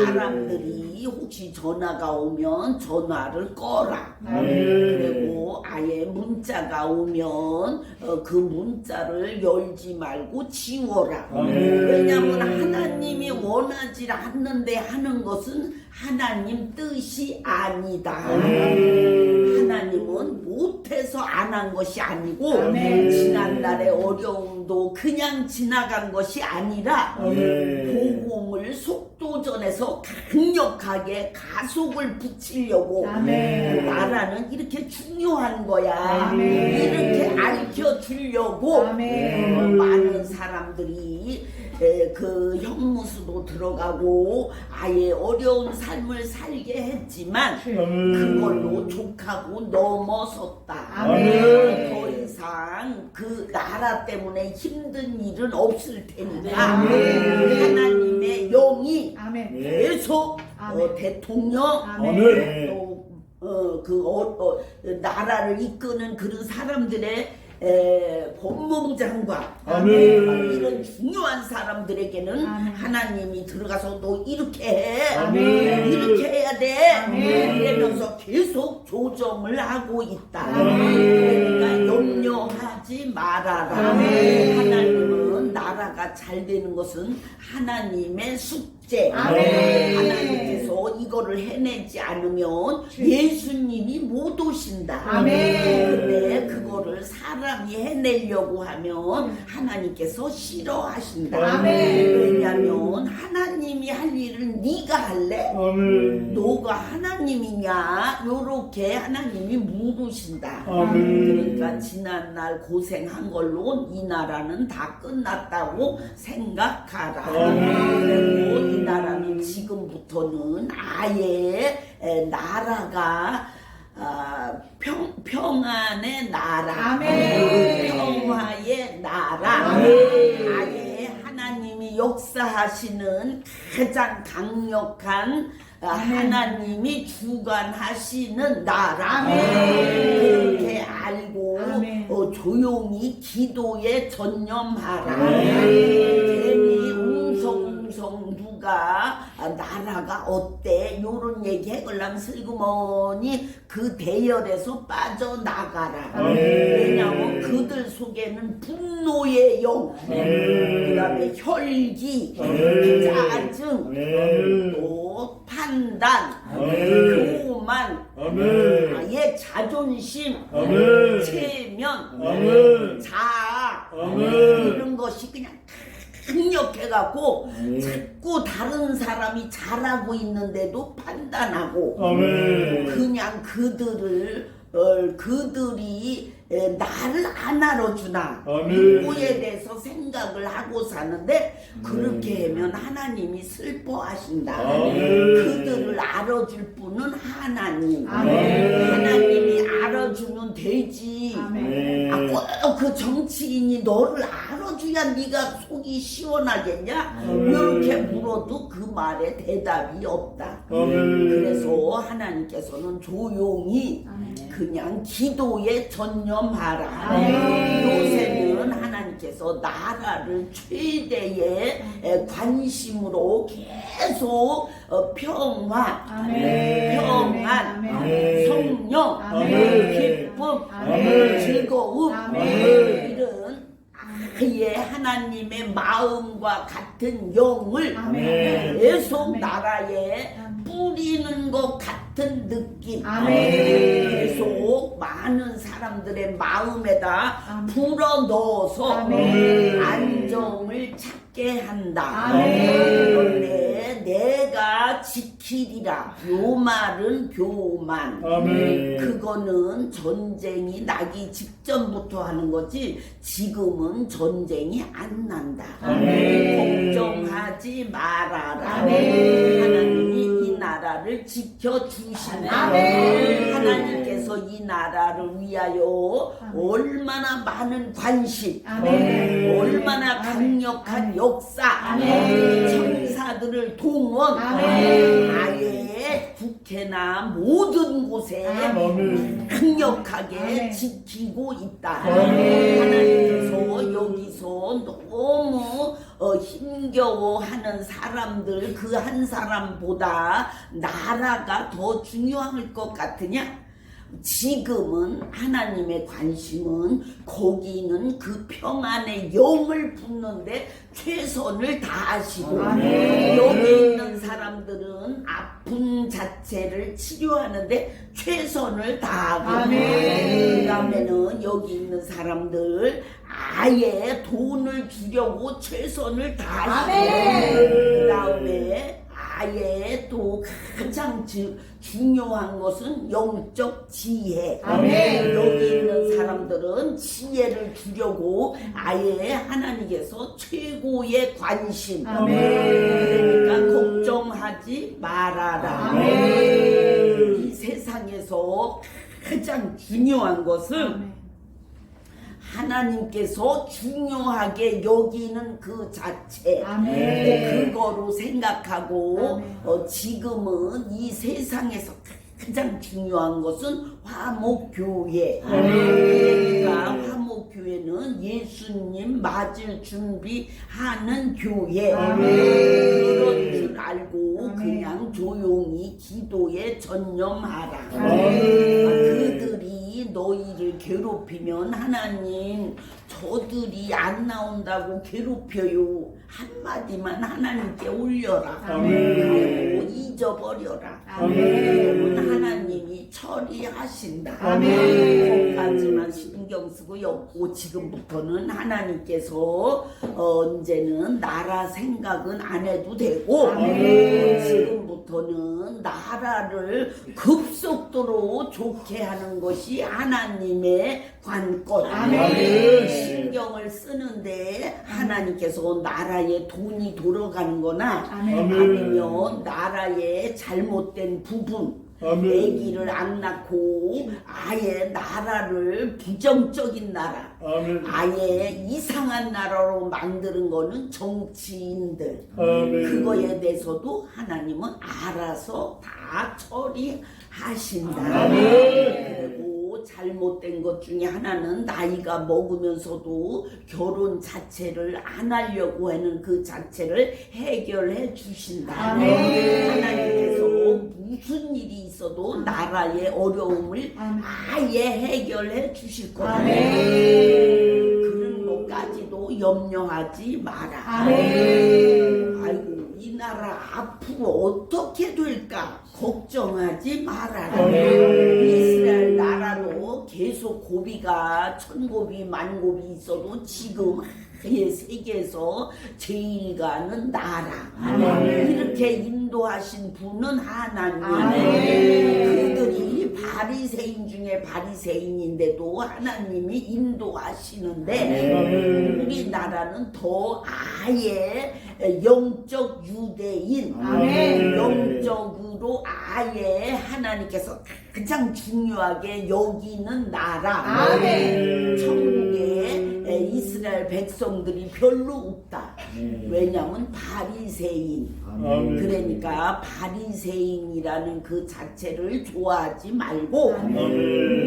사람들이 혹시 전화가 오면 전화를 꺼라. 그리고 아예 문자가 오면 그 문자를 열지 말고 지워라. 왜냐하면 하나님이 원하지 않는데 하는 것은 하나님 뜻이 아니다. 하나님은 못해서 안 한 것이 아니고 지난날의 어려움도 그냥 지나간 것이 아니라 복음을 속도전에서 강력하게 가속을 붙이려고 나라는 이렇게 중요한 거야. 이렇게 알려주려고 많은 사람들이 그 형무소도 들어가고 아예 어려운 삶을 살게 했지만 그걸로 족하고 넘어섰다. 더 이상 그 나라 때문에 힘든 일은 없을 테니까 하나님의 영이 계속 대통령 또 나라를 이끄는 그런 사람들의 법무부 장관 이런 중요한 사람들에게는 하나님이 들어가서 너 이렇게 해 이렇게 해야 돼 이러면서 계속 조정을 하고 있다. 그러니까 염려하지 말아라. 하나님은 나라가 잘 되는 것은 하나님의 숙제. 하나님께서 이거를 해내지 않으면 예수님이 못 오신다. 근데 그거를 거를 사람이 해내려고 하면 하나님께서 싫어하신다. 아멘. 왜냐하면 하나님이 할 일을 네가 할래? 아멘. 너가 하나님이냐? 요렇게 하나님이 물으신다. 아멘. 그러니까 지난날 고생한 걸로 이 나라는 다 끝났다고 생각하라. 그리고 이 나라는 지금부터는 아예 나라가 평안의 나라, 아멘. 평화의 나라, 아멘. 아예 하나님이 역사하시는 가장 강력한 하나님이 주관하시는 나라. 아멘. 그렇게 알고 아멘. 조용히 기도에 전념하라. 아멘. 괜히 웅성웅성 누가 나라가 어때 요런 얘기 해걸랑 슬그머니 그 대열에서 빠져나가라. 아멘. 왜냐하면 그들 속에는 분노의 영, 그 다음에 혈기, 아멘. 짜증, 아멘. 또 판단, 아멘. 교만, 아멘. 아예 자존심, 아멘. 체면, 아멘. 자아, 아멘. 이런 것이 그냥 강력해갖고 아멘. 자꾸 다른 사람이 잘하고 있는데도 판단하고 아멘. 그냥 그들이 나를 안 알아주나 아멘. 누구에 대해서 생각을 하고 사는데 그렇게 하면 하나님이 슬퍼하신다. 아멘. 그들을 알아줄 분은 하나님. 아멘. 하나님이 알아주면 되지. 아멘. 꼭 그 정치인이 너를 알아줘야 네가 속이 시원하겠냐? 아멘. 이렇게 물어도 그 말에 대답이 없다. 아멘. 그래서 하나님께서는 조용히 아멘. 그냥 기도에 전념하라. 아멘. 요새는 하나님께서 나라를 최대의 관심으로 계속 평화, 아멘. 평안, 아멘. 성령, 아멘. 기쁨, 아멘. 즐거움, 아멘. 이런 아예 하나님의 마음과 같은 영을 아멘. 계속 아멘. 나라에 아멘. 뿌리는 것 같은 느낌. 아멘. 계속 많은 사람들의 마음에다 아멘. 불어 넣어서 아멘. 안정을 찾게 한다. 아멘. 그런데 내가 지키리라. 요 말은 교만. 아멘. 그거는 전쟁이 나기 직전부터 하는 거지 지금은 전쟁이 안 난다. 아멘. 걱정하지 말아라. 아멘. 하나님이 이 나라를 지켜주신다. 아멘. 하나님께서 이 나라를 위하여 얼마나 많은 관심, 아멘. 얼마나 강력한 역사, 아멘. 천사들을 동원, 아멘. 아예 국회나 모든 곳에 아멘. 강력하게 아멘. 지키고 있다. 아멘. 하나님께서 여기서 너무 힘겨워하는 사람들 그 한 사람보다 나라가 더 중요할 것 같으냐? 지금은 하나님의 관심은 거기는 그 평안의 영을 붓는데 최선을 다하시고 아멘. 여기 있는 사람들은 아픔 자체를 치료하는데 최선을 다하고 아멘. 그 다음에는 여기 있는 사람들 아예 돈을 주려고 최선을 다하시고 아멘. 그 다음에 아예 또 가장 중요한 것은 영적 지혜. 아멘. 여기 있는 사람들은 지혜를 주려고 아예 하나님께서 최고의 관심. 아멘. 그러니까 걱정하지 말아라. 아멘. 이 세상에서 가장 중요한 것은 하나님께서 중요하게 여기는 그 자체 아멘. 그거로 생각하고 아멘. 지금은 이 세상에서 가장 중요한 것은 화목교회. 아멘. 그러니까 화목교회는 예수님 맞을 준비하는 교회. 그런 줄 알고 아멘. 그냥 조용히 기도에 전념하라. 아멘. 그들이 너희를 괴롭히면 하나님 저들이 안 나온다고 괴롭혀요. 한마디만 하나님께 올려라. 그리고 잊어버려라. 그러면 하나님이 처리하신다. 거기까지만 신경 쓰고 지금부터는 하나님께서 이제는 나라 생각은 안 해도 되고 지금부터는 나라를 급속도로 좋게 하는 것이 하나님의 관건. 신경을 쓰는데 하나님께서 나라에 돈이 돌아가는 거나 아니면 나라의 잘못된 부분, 아기를 안 낳고 아예 나라를 부정적인 나라, 아예 이상한 나라로 만드는 거는 정치인들. 그거에 대해서도 하나님은 알아서 다 처리하신다. 그리고 잘못된 것 중에 하나는 나이가 먹으면서도 결혼 자체를 안 하려고 하는 그 자체를 해결해 주신다. 하나님께서 무슨 일이 있어도 나라의 어려움을 아예 해결해 주실 거다. 그런 것까지도 염려하지 마라. 아이고 이 나라 앞으로 어떻게 될까 걱정하지 말아라. 이스라엘 나라도 계속 고비가 천고비 만고비 있어도 지금 세계에서 제일 가는 나라. 이렇게 인도하신 분은 하나님. 그들이 바리새인 중에 바리새인인데도 하나님이 인도하시는데 우리나라는 더 아예 영적 유대인, 영적으로 아예 하나님께서 가장 중요하게 여기는 나라. 천국에 이스라엘 백성들이 별로 없다. 왜냐하면 바리새인. 그러니까 바리새인이라는 그 자체를 좋아하지 말고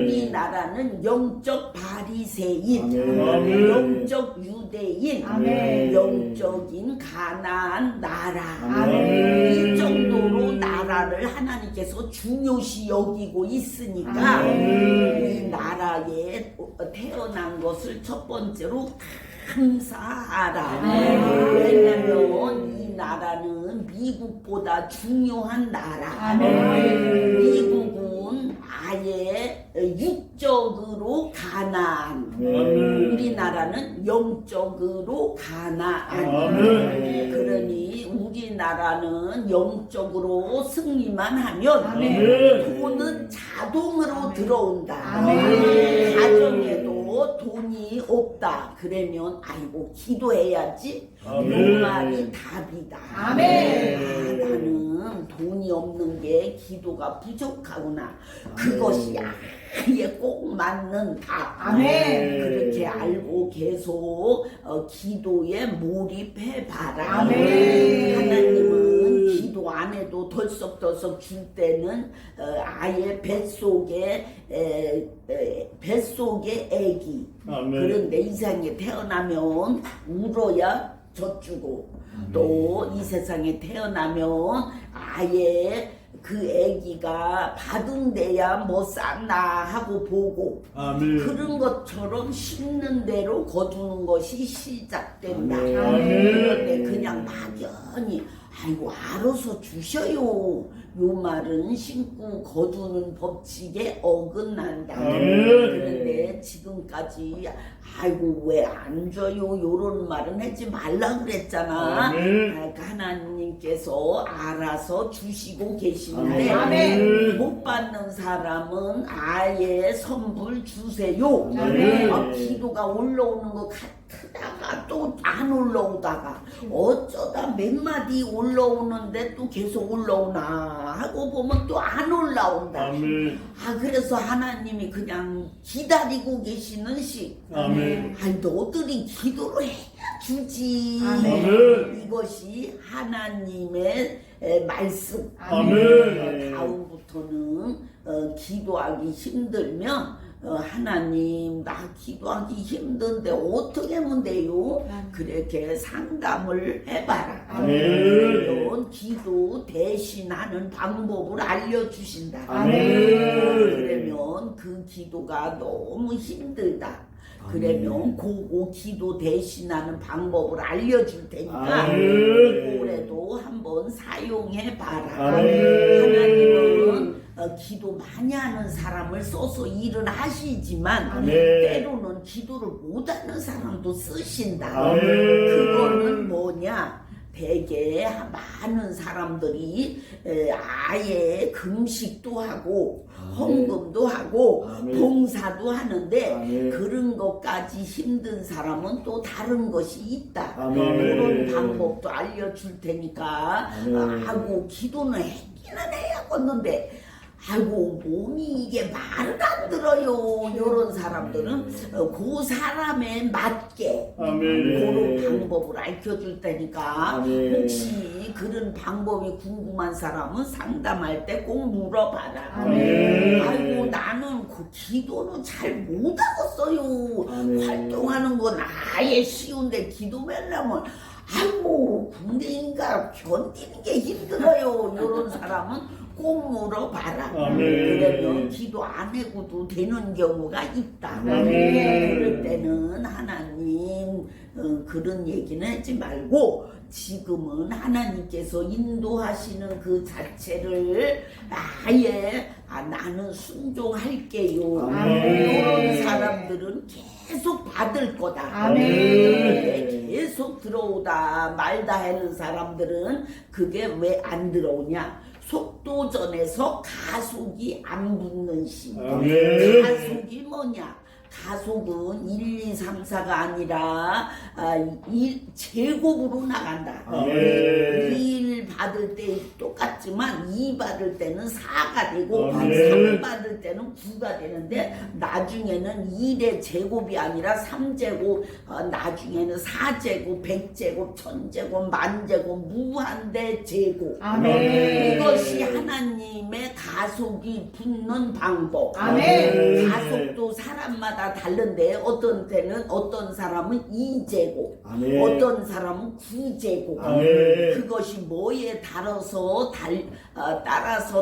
우리나라는 영적 바리새인, 영적 유대인, 영적인 가나안 나라. 이 정도로 나라를 하나님께서 중요시 여기고 있으니까 이 나라에 태어난 것을 첫 번째로 감사하라. 왜냐면 이 나라는 미국보다 중요한 나라. 미국은 아예 육적으로 가나안, 우리나라는 영적으로 가나안. 그러니 우리나라는 영적으로 승리만 하면 돈은 자동으로 들어온다. 가정에도 돈이 없다 그러면 아이고 기도해야지. 이 말이 답이다. 나는 돈이 없는 게 기도가 부족하구나. 그것이 아예 꼭 맞는 답. 그렇게 알고 계속 기도에 몰입해봐라. 하나님은 기도 안 해도 덜썩덜썩 줄 때는 아예 뱃속에 애기. 그런데 이 세상에 태어나면 울어야 젖주고 또 이 세상에 태어나면 아예 그 애기가 바둥대야 뭐 쌌나 하고 보고 그런 것처럼 심는 대로 거두는 것이 시작된다. 그런데 그냥 막연히 아이고 알아서 주셔요. 요 말은 심고 거두는 법칙에 어긋난다. 그런데 지금까지 아이고 왜 안 줘요 요런 말은 하지 말라 그랬잖아. 하나님께서 알아서 주시고 계시는데 못 받는 사람은 아예 선불 주세요. 기도가 올라오는 것 같다가 또 안 올라오다가 어쩌다 몇 마디 올라오는데 또 계속 올라오나 하고 보면 또 안 올라온다. 그래서 하나님이 그냥 기다리고 계시는 시. 너들이 기도를 해야 주지. 이것이 하나님의 말씀. 다음부터는 기도하기 힘들면 하나님 나 기도하기 힘든데 어떻게 하면 돼요? 그렇게 상담을 해봐라. 그런 기도 대신하는 방법을 알려주신다. 그러면 그 기도가 너무 힘들다. 그러면 그거 기도 대신하는 방법을 알려줄 테니까 올해도 한번 사용해 봐라. 하나님은 기도 많이 하는 사람을 써서 일을 하시지만 때로는 기도를 못하는 사람도 쓰신다. 그거는 뭐냐? 되게 많은 사람들이 아예 금식도 하고 헌금도 하고 봉사도 하는데 그런 것까지 힘든 사람은 또 다른 것이 있다. 그런 방법도 알려줄 테니까 아이고 기도는 했기는 해야겠는데 아이고 몸이 이게 말을 안 들어요. 이런 사람들은 그 사람에 맞게 그런 방법을 알려줄 테니까 혹시 그런 방법이 궁금한 사람은 상담할 때 꼭 물어봐라. 아이고 나는 그 기도는 잘 못하겠어요. 활동하는 건 아예 쉬운데 기도 하려면 아이고 군대인가 견디는 게 힘들어요. 이런 사람은 꼭 물어봐라. 그러면 기도 안 해고도 되는 경우가 있다. 그럴 때는 하나님 그런 얘기는 하지 말고 지금은 하나님께서 인도하시는 그 자체를 아예 나는 순종할게요. 이런 사람들은 계속 받을 거다. 계속 들어오다 말다 하는 사람들은 그게 왜 안 들어오냐? 속도전에서 가속이 안 붙는 심. 가속이 뭐냐? 가속은 1, 2, 3, 4가 아니라 제곱으로 나간다. 1 받을 때 똑같지만 2 받을 때는 4가 되고 3 받을 때는 9가 되는데 나중에는 1의 제곱이 아니라 3제곱, 나중에는 4제곱, 100제곱, 1000제곱, 만제곱, 무한대 제곱. 이것이 하나님의 가속이 붙는 방법. 가속도 사람마다 다른데 어떤 때는 어떤 사람은 2제곱, 어떤 사람은 9제곱. 그것이 뭐에 따라서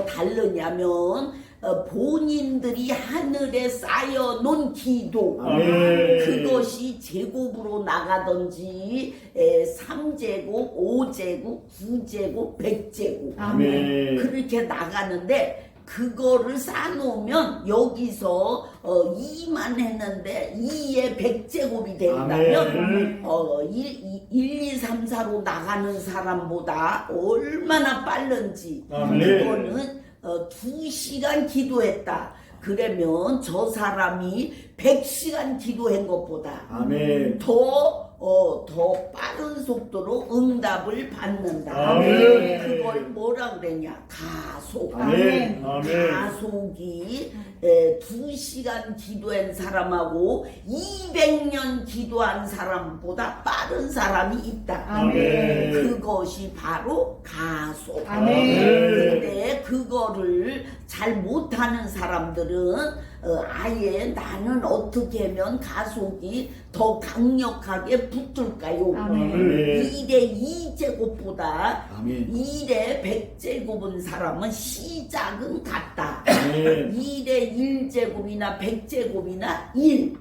다르냐면 본인들이 하늘에 쌓여놓은 기도 그것이 제곱으로 나가든지 3제곱, 5제곱, 9제곱, 100제곱 그렇게 나가는데 그거를 쌓아놓으면 여기서 2만 했는데 2에 100제곱이 된다면 1, 2, 3, 4로 나가는 사람보다 얼마나 빠른지 그거는 2시간 기도했다. 그러면 저 사람이 100시간 기도한 것보다 더 빠른 속도로 응답을 받는다. 그걸 뭐라 그랬냐? 가속. 가속이 2시간 기도한 사람하고 200년 기도한 사람보다 빠른 사람이 있다. 그것이 바로 가속. 근데 그거를 잘 못하는 사람들은 아예 나는 어떻게 하면 가속이 더 강력하게 붙을까요? 1의 2제곱보다 1의 100제곱은 사람은 시작은 같다. 1의 1제곱이나 100제곱이나 1.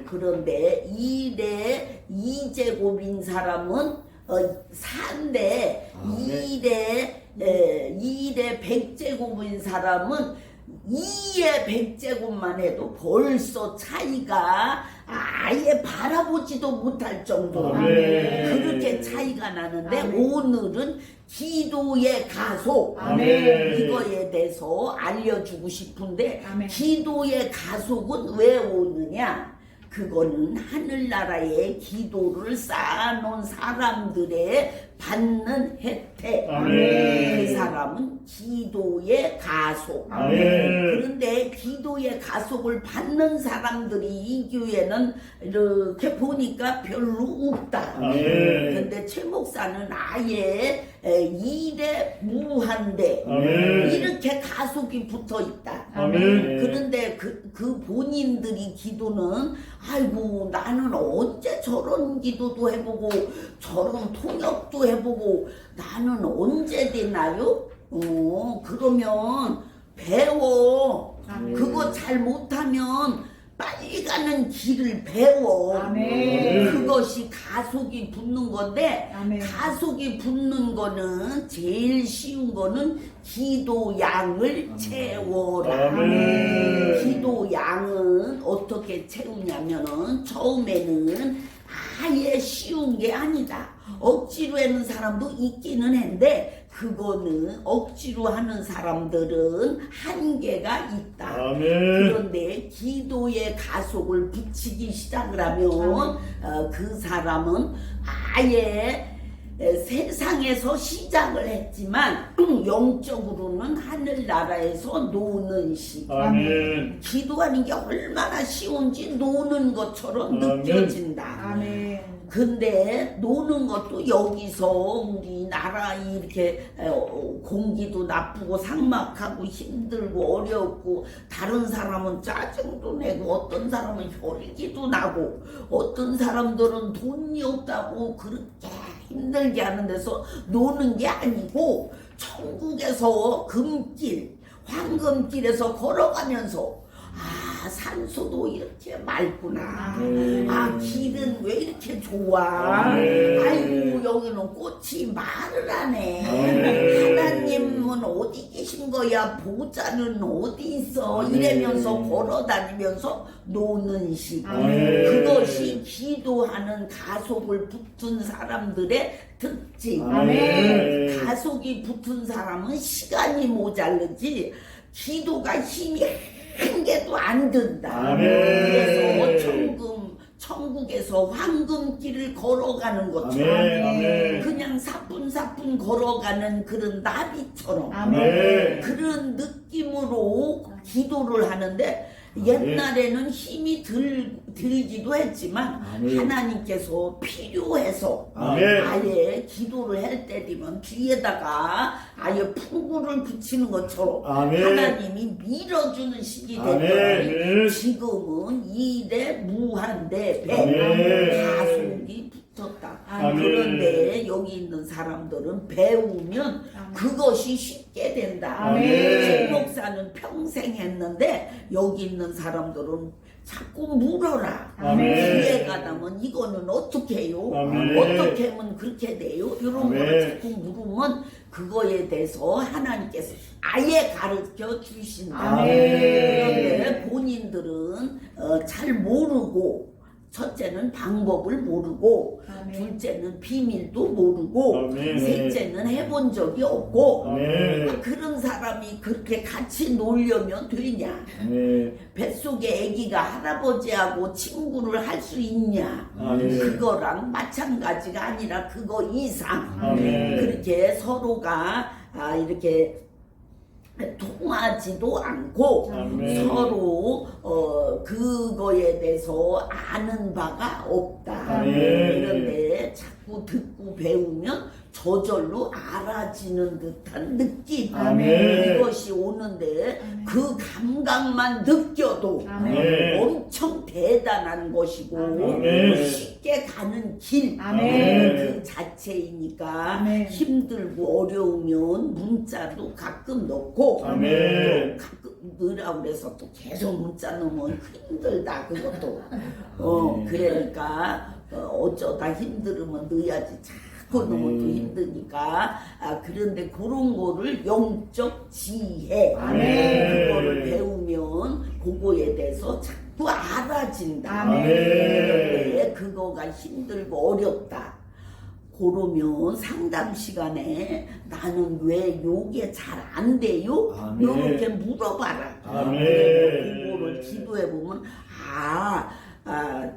그런데 1의 2제곱인 사람은 4인데 1의 100제곱인 사람은 2의 100제곱만 해도 벌써 차이가 아예 바라보지도 못할 정도로 그렇게 차이가 나는데 오늘은 기도의 가속 이거에 대해서 알려주고 싶은데 기도의 가속은 왜 오느냐? 그거는 하늘나라의 기도를 쌓아놓은 사람들의 받는 혜택. 그 사람은 기도의 가속. 그런데 기도의 가속을 받는 사람들이 이 교회는 이렇게 보니까 별로 없다. 근데 최 목사는 아예 일에 무한대 이렇게 가속이 붙어 있다. 그런데 그 본인들이 기도는 아이고 나는 언제 저런 기도도 해보고 저런 통역도 해보고 나는 언제 되나요? 그러면 배워. 아멘. 그거 잘 못하면 빨리 가는 길을 배워. 아멘. 그것이 가속이 붙는 건데, 아멘. 가속이 붙는 거는 제일 쉬운 거는 기도 양을 채워라. 아멘. 기도 양은 어떻게 채우냐면은 처음에는 아예 쉬운 게 아니다. 억지로 하는 사람도 있기는 한데 그거는 억지로 하는 사람들은 한계가 있다. 아멘. 그런데 기도의 가속을 붙이기 시작을 하면 그 사람은 아예 세상에서 시작을 했지만 영적으로는 하늘나라에서 노는 시. 아멘. 기도하는 게 얼마나 쉬운지 노는 것처럼 아멘. 느껴진다. 아멘. 근데 노는 것도 여기서 우리나라 이렇게 공기도 나쁘고 삭막하고 힘들고 어렵고 다른 사람은 짜증도 내고 어떤 사람은 혈기도 나고 어떤 사람들은 돈이 없다고 그렇게 힘들게 하는 데서 노는 게 아니고 천국에서 금길 황금길에서 걸어가면서 산소도 이렇게 맑구나. 길은 왜 이렇게 좋아. 아이고 여기는 꽃이 말을 하네. 하나님은 어디 계신 거야. 보좌는 어디 있어. 이러면서 걸어다니면서 노는 시. 그것이 기도하는 가속을 붙은 사람들의 특징. 아멘. 가속이 붙은 사람은 시간이 모자르지 기도가 힘이 한 개도 안 든다. 아멘. 그래서 천국에서 황금길을 걸어가는 것처럼 아멘. 그냥 사뿐사뿐 걸어가는 그런 나비처럼 아멘. 그런 느낌으로 기도를 하는데 옛날에는 힘이 들기도 했지만 하나님께서 필요해서 아멘. 아예 기도를 할 때면 뒤에다가 아예 풍구를 붙이는 것처럼 아멘. 하나님이 밀어주는 시기 아멘. 됐더니 지금은 일에 무한대 아멘. 가속이 붙었다. 아멘. 그런데 여기 있는 사람들은 배우면 그것이 쉽게 된다. 아멘. 신 목사는 평생 했는데 여기 있는 사람들은 자꾸 물어라. 아멘. 뒤에 가다면 이거는 어떻게 해요? 아멘. 어떻게 하면 그렇게 돼요? 이런 아멘. 거를 자꾸 물으면 그거에 대해서 하나님께서 아예 가르쳐 주신다. 아멘. 그런데 본인들은 잘 모르고 첫째는 방법을 모르고 아멘. 둘째는 비밀도 모르고 아멘. 셋째는 해본 적이 없고 아멘. 그런 사람이 그렇게 같이 놀려면 되냐? 아멘. 뱃속에 아기가 할아버지하고 친구를 할 수 있냐? 아멘. 그거랑 마찬가지가 아니라 그거 이상 아멘. 그렇게 서로가 이렇게 통하지도 않고 아멘. 서로 그거에 대해서 아는 바가 없다. 아멘. 그런데 자꾸 듣고 배우면 저절로 알아지는 듯한 느낌. 아멘. 이것이 오는데 그 감각만 느껴도 아멘. 엄청 대단한 것이고 아멘. 쉽게 가는 길 아멘. 그 자체이니까 아멘. 힘들고 어려우면 문자도 가끔 넣고 아멘. 또 가끔 넣으라고 그래서 또 계속 문자 넣으면 힘들다 그것도 그러니까 어쩌다 힘들으면 넣어야지 자꾸 넣으면 또 힘드니까 그런데 그런 거를 영적 지혜 그거를 배우면 그거에 대해서 자꾸 알아진다. 아멘. 그런데 그거가 힘들고 어렵다. 그러면 상담 시간에 나는 왜 요게 잘 안 돼요? 아멘. 이렇게 물어봐라. 아멘. 그거를 기도해 보면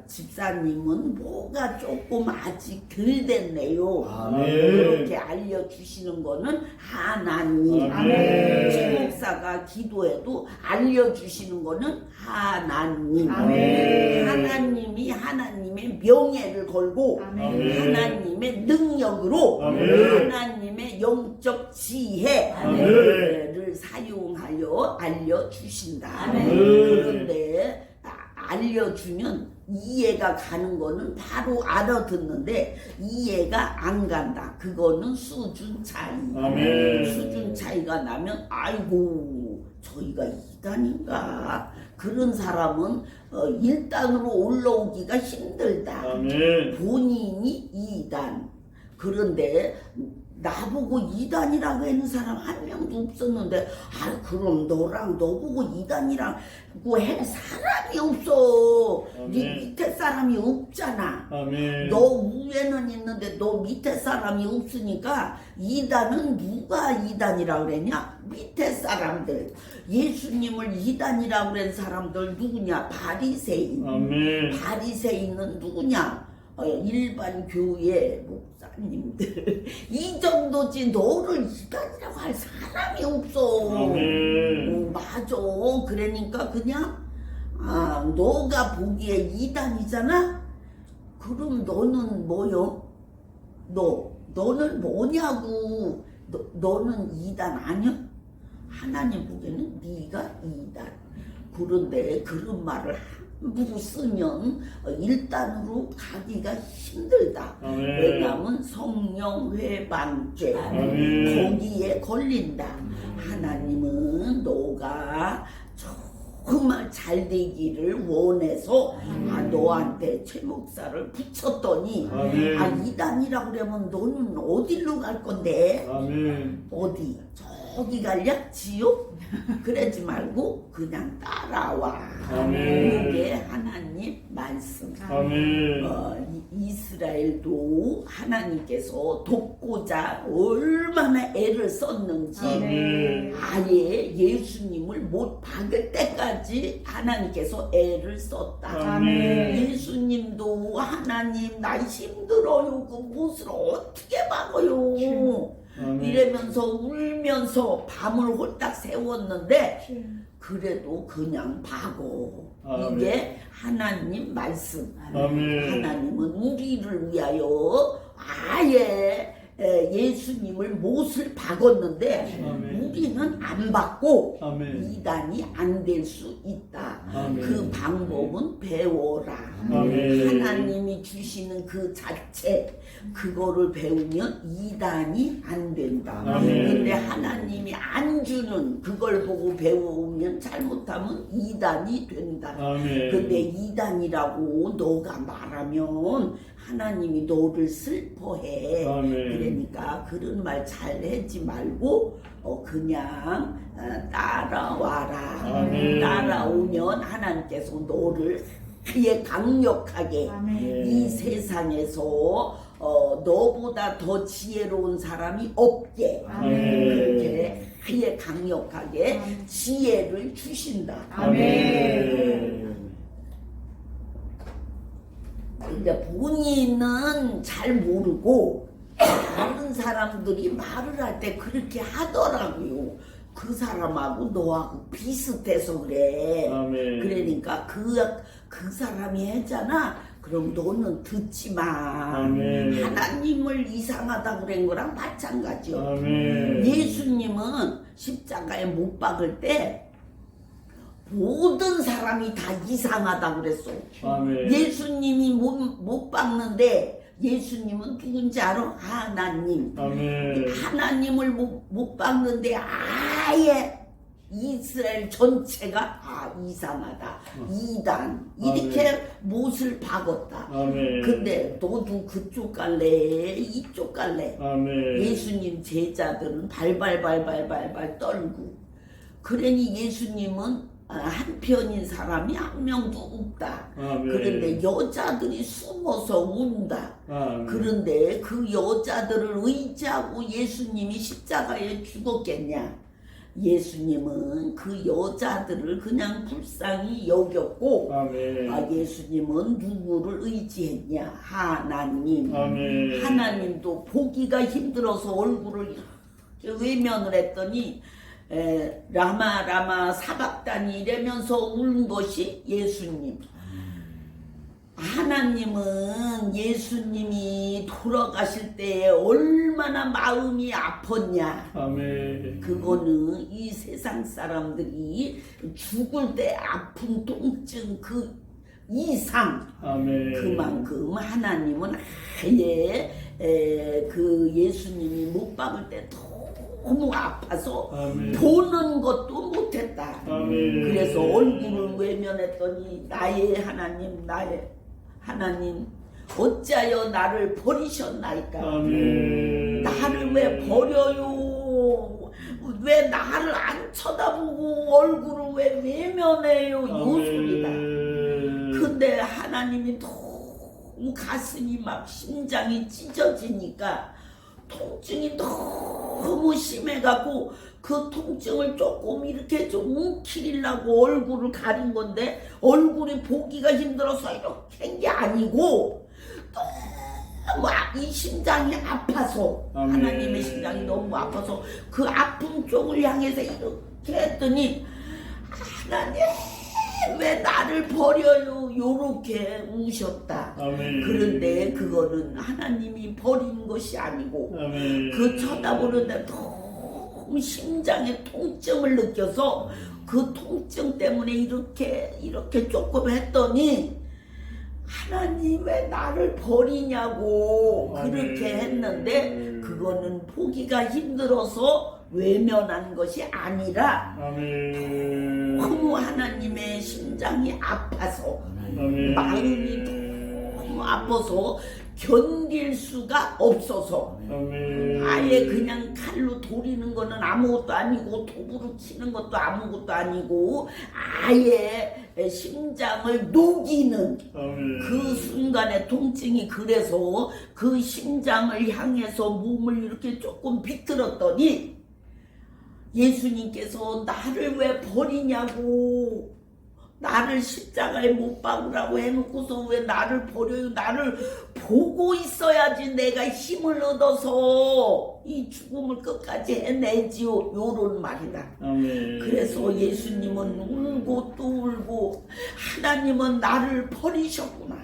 집사님은 뭐가 조금 아직 덜 됐네요. 아멘. 그렇게 알려주시는 거는 하나님. 아멘. 최목사가 기도해도 알려주시는 거는 하나님. 아멘. 하나님이 하나님의 명예를 걸고 아멘. 하나님의 능력으로 아멘. 하나님의 영적 지혜를 아멘. 사용하여 알려주신다. 아멘. 그런데 알려주면 이해가 가는 거는 바로 알아듣는데 이해가 안 간다. 그거는 수준 차이. 아멘. 수준 차이가 나면 아이고 저희가 이단인가? 그런 사람은 1단으로 올라오기가 힘들다. 아멘. 본인이 이단. 그런데 나보고 이단이라고 하는 사람 한 명도 없었는데, 아 그럼 너랑 너보고 이단이라고 할 사람이 없어. 네 밑에 사람이 없잖아. 아멘. 너 위에는 있는데 너 밑에 사람이 없으니까 이단은 누가 이단이라고 그랬냐? 밑에 사람들. 예수님을 이단이라고 그런 사람들 누구냐? 바리새인. 아멘. 바리새인은 누구냐? 일반 교회 목사님들. 이 정도지 너를 이단이라고 할 사람이 없어. 아멘. 맞아. 그러니까 그냥 너가 보기에 이단이잖아? 그럼 너는 뭐요? 너는 뭐냐고. 너는 이단 아니야? 하나님 보기에는 네가 이단. 그런데 그런 말을 함부로 쓰면 1단으로 가기가 힘들다. 아멘. 왜냐하면 성령 회방죄 아멘. 거기에 걸린다. 하나님은 너가 정말 잘 되기를 원해서 너한테 최 목사를 붙였더니 아멘. 이단이라고 그러면 너는 어디로 갈 건데? 아멘. 어디? 저기 갈랴? 지옥? 그러지 말고 그냥 따라와. 아멘. 이게 하나님 말씀. 아멘. 이스라엘도 하나님께서 돕고자 얼마나 애를 썼는지 아멘. 아예 예수님을 못 박을 때까지 하나님께서 애를 썼다. 아멘. 예수님도 하나님 나 힘들어요. 그 못을 어떻게 박아요? 아멘. 이러면서 울면서 밤을 홀딱 세웠는데 그래도 그냥 박어. 아멘. 이게 하나님 말씀. 아멘. 하나님은 우리를 위하여 아예 예수님을 못을 박았는데 아멘. 우리는 안 받고 아멘. 이단이 안 될 수 있다. 아멘. 그 방법은 배워라. 아멘. 하나님이 주시는 그 자체 그거를 배우면 이단이 안 된다. 아멘. 근데 하나님이 안 주는 그걸 보고 배우면 잘못하면 이단이 된다. 아멘. 근데 이단이라고 너가 말하면 하나님이 너를 슬퍼해. 아멘. 그러니까 그런 말 잘 하지 말고 그냥 따라와라. 아멘. 따라오면 하나님께서 너를 아예 강력하게 아멘. 이 세상에서 너보다 더 지혜로운 사람이 없게 아멘. 그렇게 아예 강력하게 지혜를 주신다. 아멘. 근데 본인은 잘 모르고 다른 사람들이 말을 할 때 그렇게 하더라고요. 그 사람하고 너하고 비슷해서 그래. 아멘. 그러니까 그 사람이 했잖아. 그럼 너는 듣지 마. 아멘. 하나님을 이상하다 그런 거랑 마찬가지요. 아멘. 예수님은 십자가에 못 박을 때 모든 사람이 다 이상하다 그랬어. 아멘. 예수님이 못 박는데 예수님은 누군지 알아? 하나님. 아멘. 하나님을 못 박는데 아예 이스라엘 전체가 이상하다. 이단. 이렇게 못을 박았다. 아멘. 근데 너도 그쪽 갈래? 이쪽 갈래? 아멘. 예수님 제자들은 발발발발발발 떨고 그러니 예수님은 한편인 사람이 한 명도 없다. 아멘. 그런데 여자들이 숨어서 운다. 아멘. 그런데 그 여자들을 의지하고 예수님이 십자가에 죽었겠냐? 예수님은 그 여자들을 그냥 불쌍히 여겼고 아멘. 예수님은 누구를 의지했냐? 하나님. 아멘. 하나님도 보기가 힘들어서 얼굴을 이렇게 외면을 했더니 라마 라마 사박단이 이러면서 울 것이 예수님. 하나님은 예수님이 돌아가실 때 얼마나 마음이 아팠냐. 아멘. 그거는 이 세상 사람들이 죽을 때 아픈 통증 그 이상 아멘. 그만큼 하나님은 아예 그 예수님이 못 박을 때 너무 아파서 아멘. 보는 것도 못했다. 아멘. 그래서 얼굴을 외면했더니 나의 하나님 어찌하여 나를 버리셨나이까. 아멘. 나를 왜 버려요? 왜 나를 안 쳐다보고 얼굴을 왜 외면해요? 요 소리다. 근데 하나님이 너무 가슴이 막 심장이 찢어지니까 통증이 너무 심해갖고 그 통증을 조금 이렇게 좀 움키리려고 얼굴을 가린 건데 얼굴이 보기가 힘들어서 이렇게 한 게 아니고 너무 이 심장이 아파서 아멘. 하나님의 심장이 너무 아파서 그 아픈 쪽을 향해서 이렇게 했더니 하나님 왜 나를 버려요? 요렇게 우셨다. 아멘. 그런데 그거는 하나님이 버린 것이 아니고 아멘. 그 쳐다보는데 너무 심장에 통증을 느껴서 그 통증 때문에 이렇게 조금 했더니 하나님 왜 나를 버리냐고 그렇게 했는데 그거는 보기가 힘들어서 외면한 것이 아니라 아멘. 너무 하나님의 심장이 아파서 아멘. 마음이 너무 아파서 견딜 수가 없어서 아멘. 아예 그냥 칼로 도리는 거는 아무것도 아니고 도구로 치는 것도 아무것도 아니고 아예 심장을 녹이는 아멘. 그 순간의 통증이 그래서 그 심장을 향해서 몸을 이렇게 조금 비틀었더니 예수님께서 나를 왜 버리냐고 나를 십자가에 못 박으라고 해놓고서 왜 나를 버려요? 나를 보고 있어야지 내가 힘을 얻어서 이 죽음을 끝까지 해내지요. 요런 말이다. 아멘. 그래서 예수님은 울고 또 울고 하나님은 나를 버리셨구나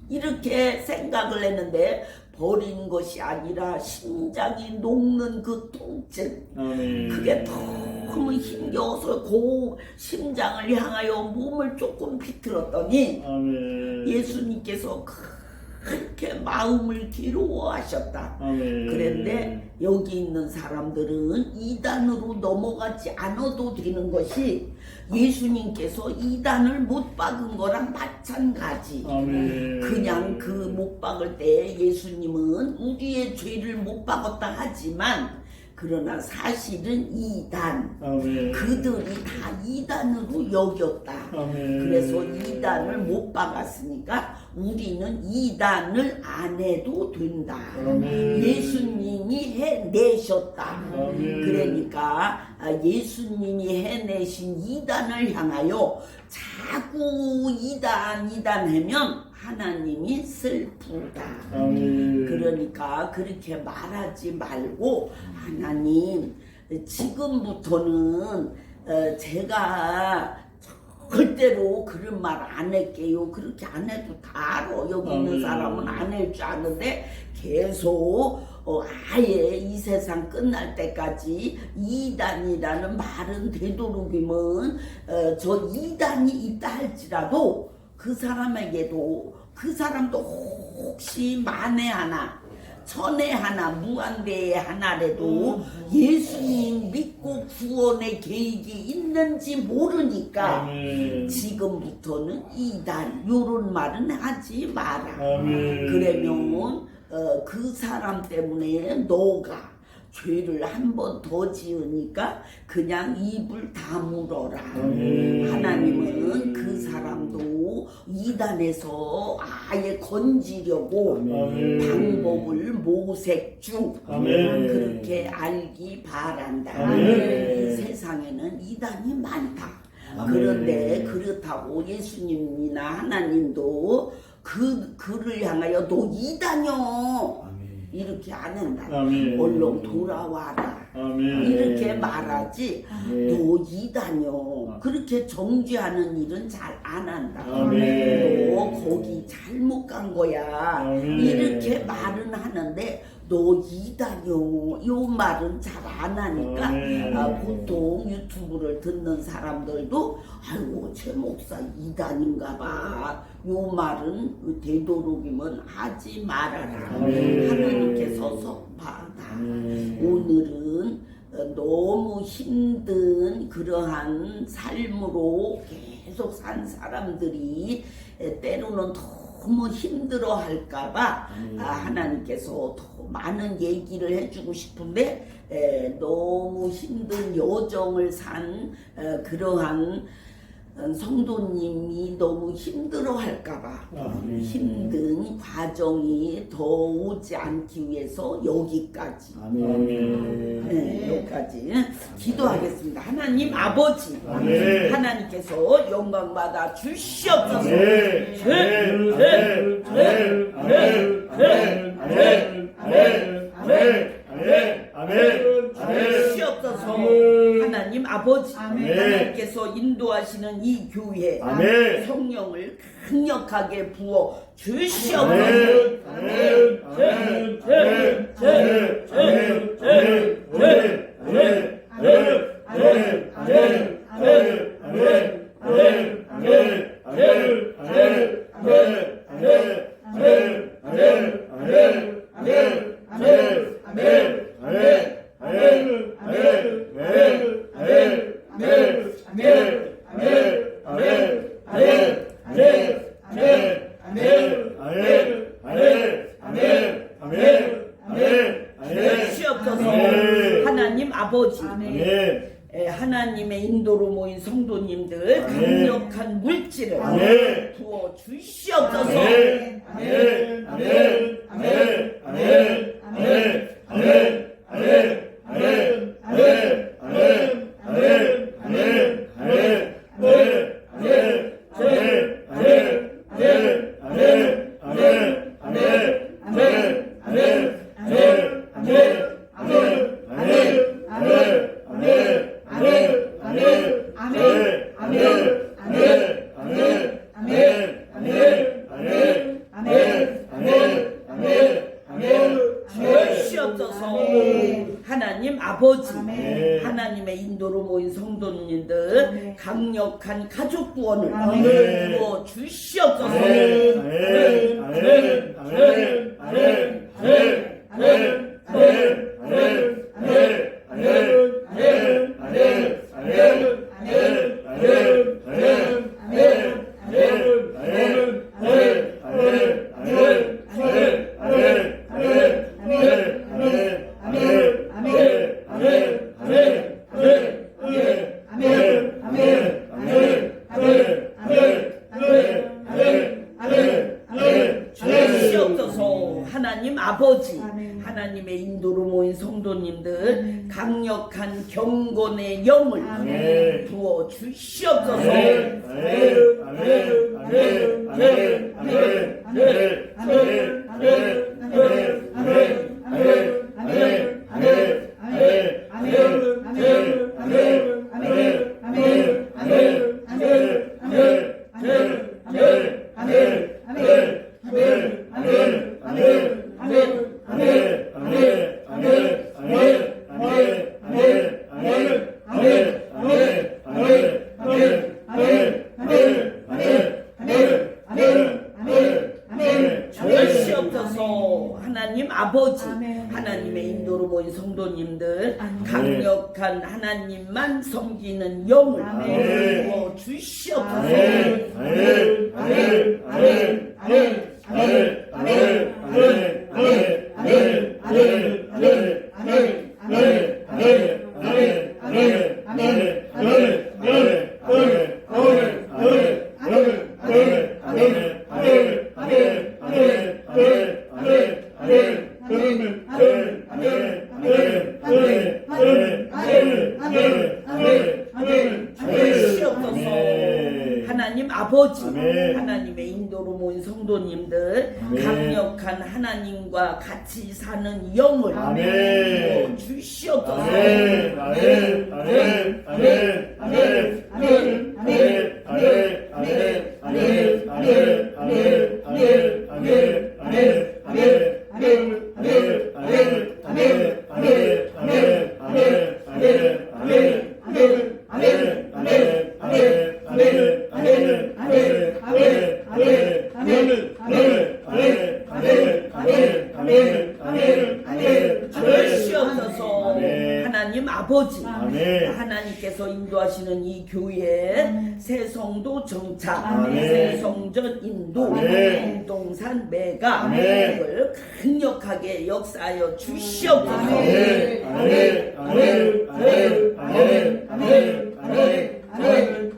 이렇게 생각을 했는데 버린 것이 아니라 심장이 녹는 그 통증 아멘. 그게 너무 힘겨워서 그 심장을 향하여 몸을 조금 비틀었더니 아멘. 예수님께서 그렇게 마음을 괴로워하셨다. 아멘. 그런데 여기 있는 사람들은 이단으로 넘어가지 않아도 되는 것이 예수님께서 이단을 못 박은 거랑 마찬가지. 아멘. 그냥 그 못 박을 때 예수님은 우리의 죄를 못 박았다 하지만 그러나 사실은 이단 아멘. 그들이 다 이단으로 여겼다. 아멘. 그래서 이단을 못 박았으니까 우리는 이단을 안 해도 된다. 아멘. 예수님이 해내셨다. 아멘. 그러니까 예수님이 해내신 이단을 향하여 자꾸 이단 하면 하나님이 슬프다. 아멘. 그러니까 그렇게 말하지 말고 하나님 지금부터는 제가 절대로 그런 말 안 할게요. 그렇게 안 해도 다 알아. 여기 있는 사람은 안 할 줄 아는데 계속 아예 이 세상 끝날 때까지 이단이라는 말은 되도록이면 저 이단이 있다 할지라도 그 사람에게도 그 사람도 혹시 만에 하나 천에 하나 무한대에 하나라도 예수님 믿고 구원의 계획이 있는지 모르니까 아멘. 지금부터는 이단 요런 말은 하지 마라. 아멘. 그러면 그 사람 때문에 너가 죄를 한 번 더 지으니까 그냥 입을 다물어라. 하나님은 그 사람도 이단에서 아예 건지려고 방법을 모색 중 그렇게 알기 바란다. 이 세상에는 이단이 많다. 그런데 그렇다고 예수님이나 하나님도 그를 향하여 너 이단이여 이렇게 안 한다. 얼른 돌아와라. 이렇게 말하지. 너 이단이여 그렇게 정죄하는 일은 잘 안 한다. 너 거기 잘못 간 거야. 이렇게 말은 하는데 너 이단이요 요 말은 잘 안 하니까 보통 유튜브를 듣는 사람들도 아이고 제 목사 이단인가 봐요 말은 되도록이면 하지 말아라. 하나님께서 섭하다. 오늘은 너무 힘든 그러한 삶으로 계속 산 사람들이 때로는 너무 힘들어 할까봐 하나님께서 더 많은 얘기를 해주고 싶은데 너무 힘든 여정을 산 그러한 성도님이 너무 힘들어 할까봐 힘든 과정이 더 오지 않기 위해서 여기까지 여기까지 기도하겠습니다. 하나님 아버지 하나님께서 영광 받아 주시옵소서. 주시옵소서. 하나님 아버지 하나님께서 인도하시는 이 교회 성령을 강력하게 부어 주시옵소서. 하나님 아버지 하나님의 인도로 모인 성도님들 강력한 물질을 부어 주시옵소서. 하나님 아버지 하나님의 인도로 모인 성도님들 강력한 가족 구원을 부어 주시옵소서. 하나님 아버지 하나님의 인도로 모인 성도님들 강력한 경건의 영을 부어 주시옵소서. 하나님 아버지 하나님의 인도로 모인 성도님들 강력한 하나님만 섬기는 영을 부어 주시옵소서. 하나님 아버지 하나님의 인도로 모인 성도님들 강력한 하나님과 같이 사는 영을 부어 주시옵소서. 하나님 아버지 우리 교회 새성도 정착, 아멘. 새성전 인도, 아멘. 동산 매가 아멘. 이걸 강력하게 역사하여 주시옵소서. 아멘. 아멘. 아멘. 아멘. 아멘. 아멘. 아멘.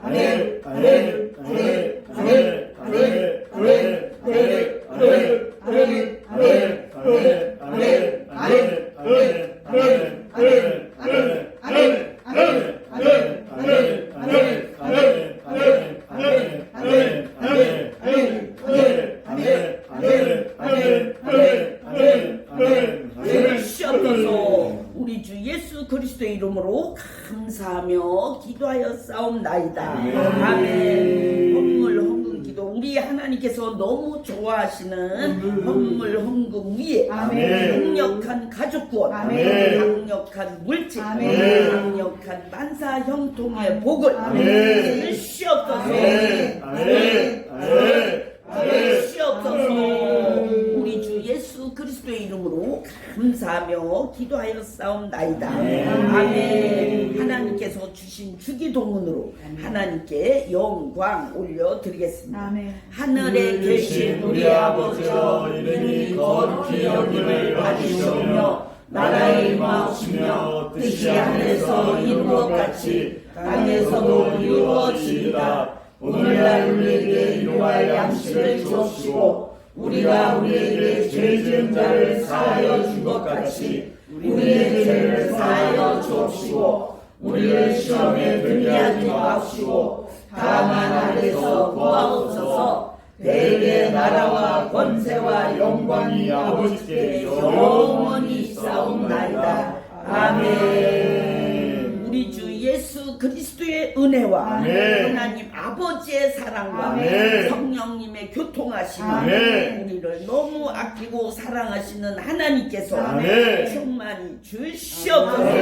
아멘. 아멘. 아멘. 주시옵소서. 우리 주 예수 그리스도의 이름으로 감사하며 기도하였사옵나이다. 아멘. 헌물 헌금 기도, 우리 하나님께서 너무 좋아하시는 헌물 헌금 위에 아멘. 강력한 가족 구원, 아멘. 강력한 물질, 아멘. 강력한 만사 형통의 복을 아멘. 주시옵소서. 아멘. 아멘. 아멘. 주시옵소서. 우리 주 예수 그리스도의 이름으로 감사하며 기도하였사옵나이다. 아멘. 하나님께서 주신 주기도문으로 하나님께 영광 올려드리겠습니다. 아멘. 하늘에 계신 우리 아버지여, 이름이 거룩히 여김을 받으시오며 나라의 임하옵시며 뜻이 하늘에서 이룬 것 같이 땅에서도 이루어지이다. 오늘날 우리에게 일용할 양식을 주옵시고 우리가 우리에게 죄 지은 자를 사하여 준 것 같이 우리의 죄를 사하여 주옵시고 우리를 시험에 들게 하지 마옵시고 다만 아래서 구하옵소서. 대개 나라와 권세와 영광이 아버지께 영원히 있사옵나이다. 아멘. 우리 주 예수 그리스도의 은혜와 아멘. 하나님 아버지의 사랑과 아멘. 성령님의 교통하심이 아멘. 우리를 너무 아끼고 사랑하시는 하나님께서 아멘. 충만히 주시옵소서.